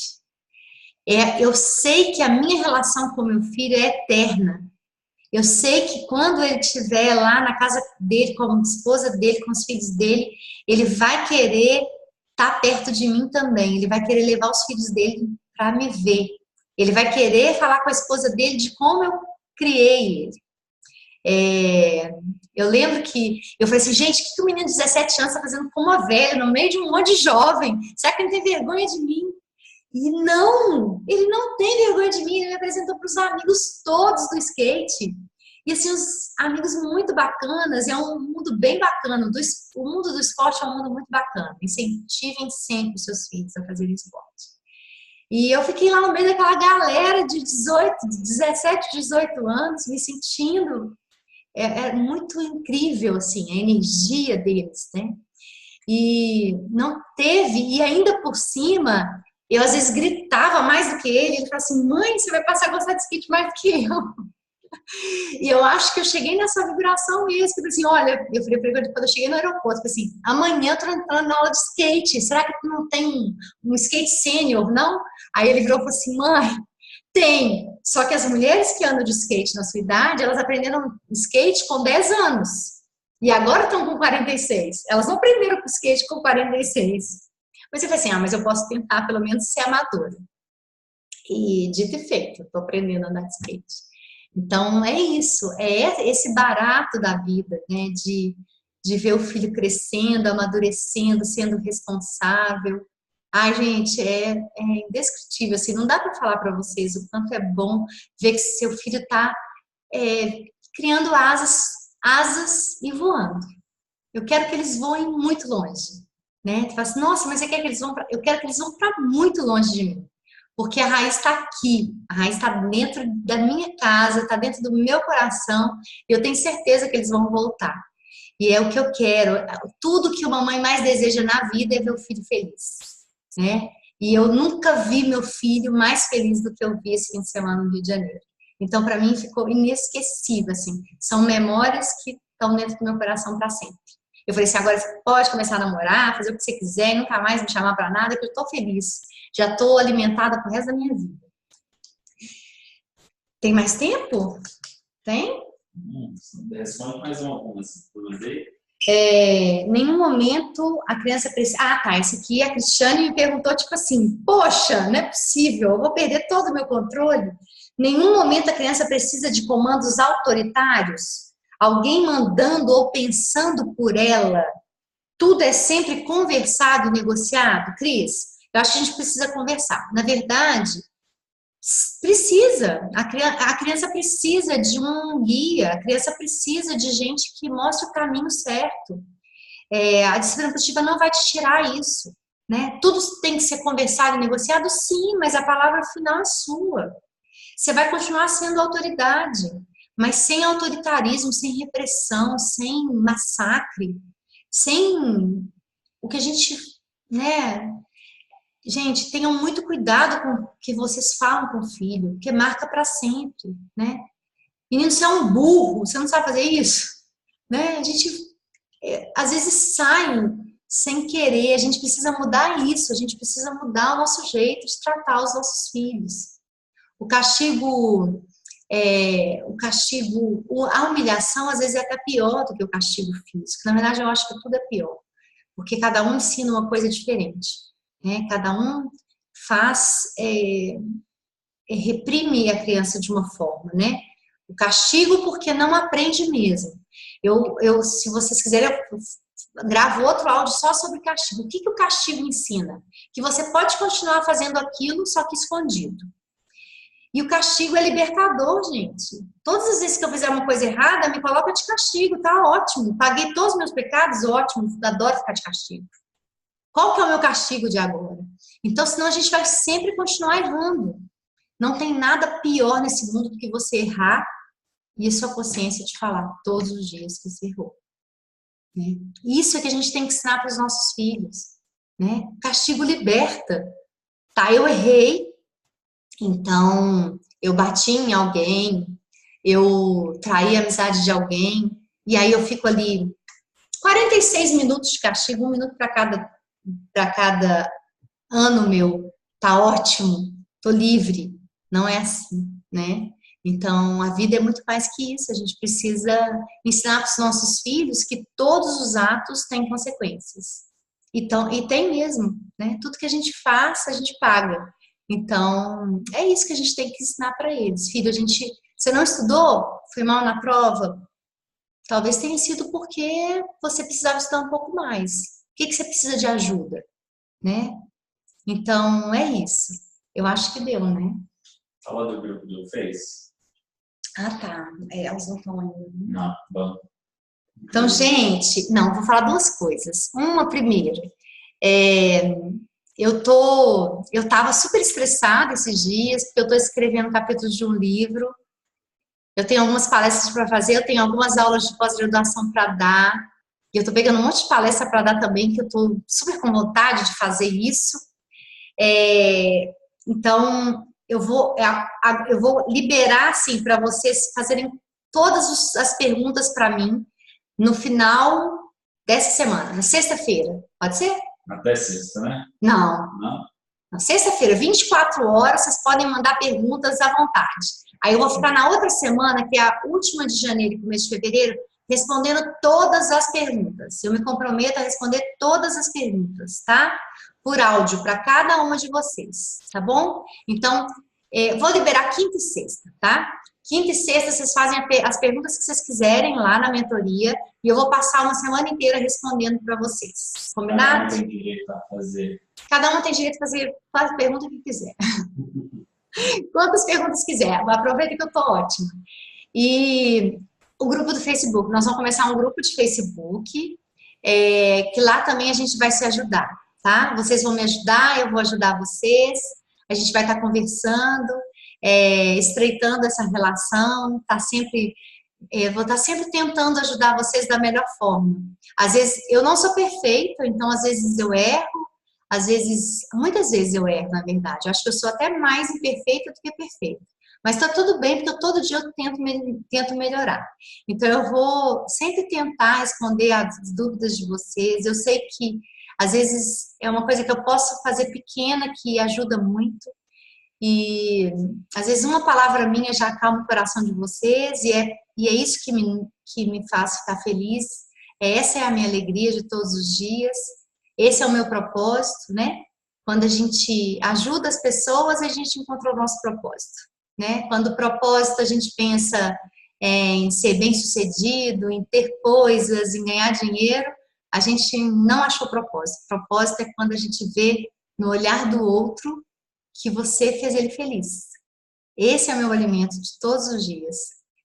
Eu sei que a minha relação com meu filho é eterna. Eu sei que quando ele estiver lá na casa dele, com a esposa dele, com os filhos dele, ele vai querer estar perto de mim também. Ele vai querer levar os filhos dele para me ver. Ele vai querer falar com a esposa dele de como eu criei ele. Eu lembro que eu falei assim, gente, o que o menino de 17 anos está fazendo com uma velha, no meio de um monte de jovem? Será que ele tem vergonha de mim? E não, ele não tem vergonha de mim, ele me apresentou para os amigos todos do skate. E assim, os amigos muito bacanas, e é um mundo bem bacana, o mundo do esporte é um mundo muito bacana. Incentivem sempre os seus filhos a fazerem esporte. E eu fiquei lá no meio daquela galera de 17, 18 anos, me sentindo, é muito incrível, assim, a energia deles, né? E não teve, e ainda por cima, eu às vezes gritava mais do que ele falava assim, mãe, você vai passar a gostar de skate mais do que eu. E eu acho que eu cheguei nessa vibração mesmo, que assim, olha, eu falei pra ele quando eu cheguei no aeroporto, assim, amanhã eu tô entrando na aula de skate, será que tu não tem um skate sênior, não? Aí ele virou e falou assim, mãe, tem, só que as mulheres que andam de skate na sua idade, elas aprenderam skate com 10 anos, e agora estão com 46, elas não aprenderam com skate com 46. Mas eu falei assim, mas eu posso tentar pelo menos ser amadora. E dito e feito, eu tô aprendendo a andar de skate. Então, é isso, é esse barato da vida, né, de ver o filho crescendo, amadurecendo, sendo responsável. Ai, gente, é indescritível, assim, não dá para falar para vocês o quanto é bom ver que seu filho está criando asas e voando. Eu quero que eles voem muito longe, né? Tu fala assim, nossa, mas você quer que eles vão para... Eu quero que eles vão para muito longe de mim. Porque a raiz está aqui, a raiz está dentro da minha casa, está dentro do meu coração, e eu tenho certeza que eles vão voltar. E é o que eu quero, tudo que uma mãe mais deseja na vida é ver o filho feliz, né? E eu nunca vi meu filho mais feliz do que eu vi esse fim de semana no Rio de Janeiro. Então, para mim, ficou inesquecível, assim. São memórias que estão dentro do meu coração para sempre. Eu falei assim, agora você pode começar a namorar, fazer o que você quiser, nunca mais me chamar para nada, que eu estou feliz. Já estou alimentada pro resto da minha vida. Tem mais tempo? Tem? Responde mais uma ver. Nenhum momento a criança precisa... Ah, tá, esse aqui a Cristiane me perguntou, tipo assim, poxa, não é possível, eu vou perder todo o meu controle? Nenhum momento a criança precisa de comandos autoritários? Alguém mandando ou pensando por ela? Tudo é sempre conversado e negociado? Cris? Eu acho que a gente precisa conversar. Na verdade, precisa. A criança precisa de um guia, a criança precisa de gente que mostre o caminho certo. A disciplina positiva não vai te tirar isso, né? Tudo tem que ser conversado e negociado, sim, mas a palavra final é sua. Você vai continuar sendo autoridade, mas sem autoritarismo, sem repressão, sem massacre, sem o que a gente, né? gente, tenham muito cuidado com o que vocês falam com o filho, porque marca para sempre, né? Menino, você é um burro, você não sabe fazer isso, né? A gente, às vezes, sai sem querer, a gente precisa mudar isso, a gente precisa mudar o nosso jeito de tratar os nossos filhos. O castigo, a humilhação, às vezes, é até pior do que o castigo físico. Na verdade, eu acho que tudo é pior, porque cada um ensina uma coisa diferente, né? Cada um reprime a criança de uma forma, né? O castigo porque não aprende mesmo. Se vocês quiserem, eu gravo outro áudio só sobre castigo. O que o castigo ensina? Que você pode continuar fazendo aquilo, só que escondido. E o castigo é libertador, gente. Todas as vezes que eu fizer uma coisa errada, me coloca de castigo, tá ótimo. Paguei todos os meus pecados, ótimo, adoro ficar de castigo. Qual que é o meu castigo de agora? Então, senão a gente vai sempre continuar errando. Não tem nada pior nesse mundo do que você errar e a sua consciência te falar todos os dias que você errou. Né? Isso é que a gente tem que ensinar para os nossos filhos. Né? Castigo liberta. Tá, eu errei, então eu bati em alguém, eu traí a amizade de alguém, e aí eu fico ali 46 minutos de castigo, 1 minuto para cada ano meu. Tá ótimo, tô livre. Não é assim, né? Então, a vida é muito mais que isso. A gente precisa ensinar para os nossos filhos que todos os atos têm consequências. Então, e tem mesmo, né? Tudo que a gente faz, a gente paga. Então, é isso que a gente tem que ensinar para eles. Filho, você não estudou? Foi mal na prova? Talvez tenha sido porque você precisava estudar um pouco mais. O que você precisa de ajuda, né? Então, é isso. Eu acho que deu, né? Fala do grupo do Face. Ah, tá. Elas não estão ainda. Não, bom. Então, gente, não, vou falar 2 coisas. Uma, primeiro, eu tava super estressada esses dias, porque eu tô escrevendo capítulos de um livro. Eu tenho algumas palestras para fazer, eu tenho algumas aulas de pós-graduação para dar. E eu tô pegando um monte de palestra para dar também, que eu tô super com vontade de fazer isso. Então, eu vou liberar, assim, para vocês fazerem todas as perguntas para mim no final dessa semana, na sexta-feira. Pode ser? Até sexta, né? Não. Não? Na sexta-feira, 24 horas, vocês podem mandar perguntas à vontade. Aí eu vou ficar na outra semana, que é a última de janeiro e começo de fevereiro, respondendo todas as perguntas. Eu me comprometo a responder todas as perguntas, tá? Por áudio, para cada uma de vocês, tá bom? Então, vou liberar quinta e sexta, tá? Quinta e sexta vocês fazem as perguntas que vocês quiserem lá na mentoria e eu vou passar uma semana inteira respondendo para vocês. Combinado? Cada um tem direito a fazer. Cada um tem direito a fazer a pergunta que quiser. Quantas perguntas quiser. Aproveita que eu tô ótima. E o grupo do Facebook. Nós vamos começar um grupo de Facebook, que lá também a gente vai se ajudar, tá? Vocês vão me ajudar, eu vou ajudar vocês. A gente vai estar conversando, estreitando essa relação, vou estar sempre tentando ajudar vocês da melhor forma. Às vezes, eu não sou perfeita, então às vezes eu erro, muitas vezes eu erro, na verdade. Eu acho que eu sou até mais imperfeita do que perfeita. Mas tá tudo bem, porque todo dia eu tento melhorar. Então eu vou sempre tentar responder as dúvidas de vocês. Eu sei que às vezes é uma coisa que eu posso fazer pequena, que ajuda muito. E às vezes uma palavra minha já acalma o coração de vocês, e é isso que me faz ficar feliz. Essa é a minha alegria de todos os dias. Esse é o meu propósito, né? Quando a gente ajuda as pessoas, a gente encontrou o nosso propósito, né? Quando o propósito a gente pensa em ser bem-sucedido, em ter coisas, em ganhar dinheiro, a gente não achou propósito. Propósito é quando a gente vê no olhar do outro que você fez ele feliz. Esse é o meu alimento de todos os dias.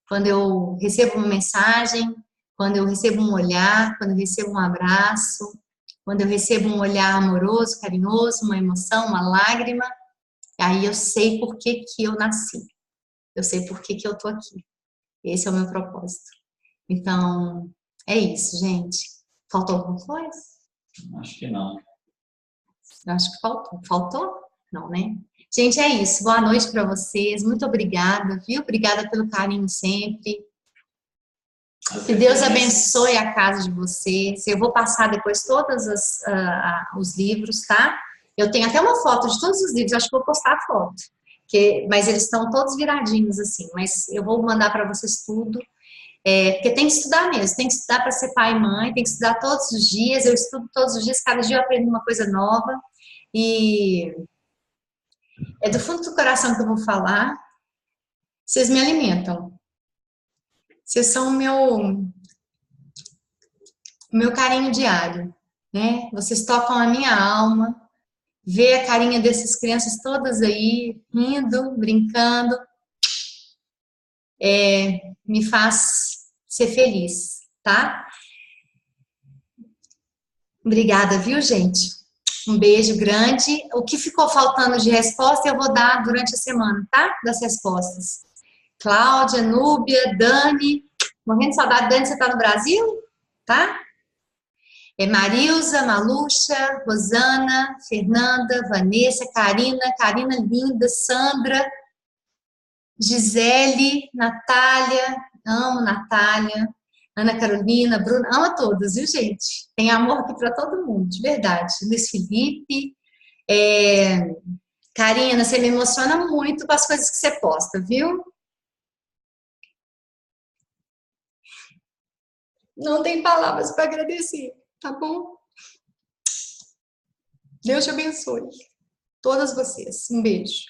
Quando eu recebo uma mensagem, quando eu recebo um olhar, quando eu recebo um abraço, quando eu recebo um olhar amoroso, carinhoso, uma emoção, uma lágrima, aí eu sei por que eu nasci. Eu sei por que eu tô aqui. Esse é o meu propósito. Então, é isso, gente. Faltou alguma coisa? Acho que não. Eu acho que faltou. Faltou? Não, né? Gente, é isso. Boa noite para vocês. Muito obrigada, viu? Obrigada pelo carinho sempre. Que Deus abençoe a casa de vocês. Eu vou passar depois todos os livros, tá? Eu tenho até uma foto de todos os livros. Acho que vou postar a foto. Mas eles estão todos viradinhos assim. Mas eu vou mandar para vocês tudo. Porque tem que estudar mesmo. Tem que estudar para ser pai e mãe. Tem que estudar todos os dias. Eu estudo todos os dias. Cada dia eu aprendo uma coisa nova. E é do fundo do coração que eu vou falar. Vocês me alimentam. Vocês são o meu carinho diário, né? Vocês tocam a minha alma. Ver a carinha dessas crianças todas aí, rindo, brincando, me faz ser feliz, tá? Obrigada, viu, gente? Um beijo grande. O que ficou faltando de resposta eu vou dar durante a semana, tá? Das respostas. Cláudia, Núbia, Dani. Morrendo de saudade, Dani, você tá no Brasil? Tá? Marilza, Maluxa, Rosana, Fernanda, Vanessa, Karina linda, Sandra, Gisele, Natália, amo Natália, Ana Carolina, Bruna, amo a todos, viu, gente? Tem amor aqui para todo mundo, de verdade. Luiz Felipe, Karina, você me emociona muito com as coisas que você posta, viu? Não tem palavras para agradecer, tá bom? Deus te abençoe. Todas vocês. Um beijo.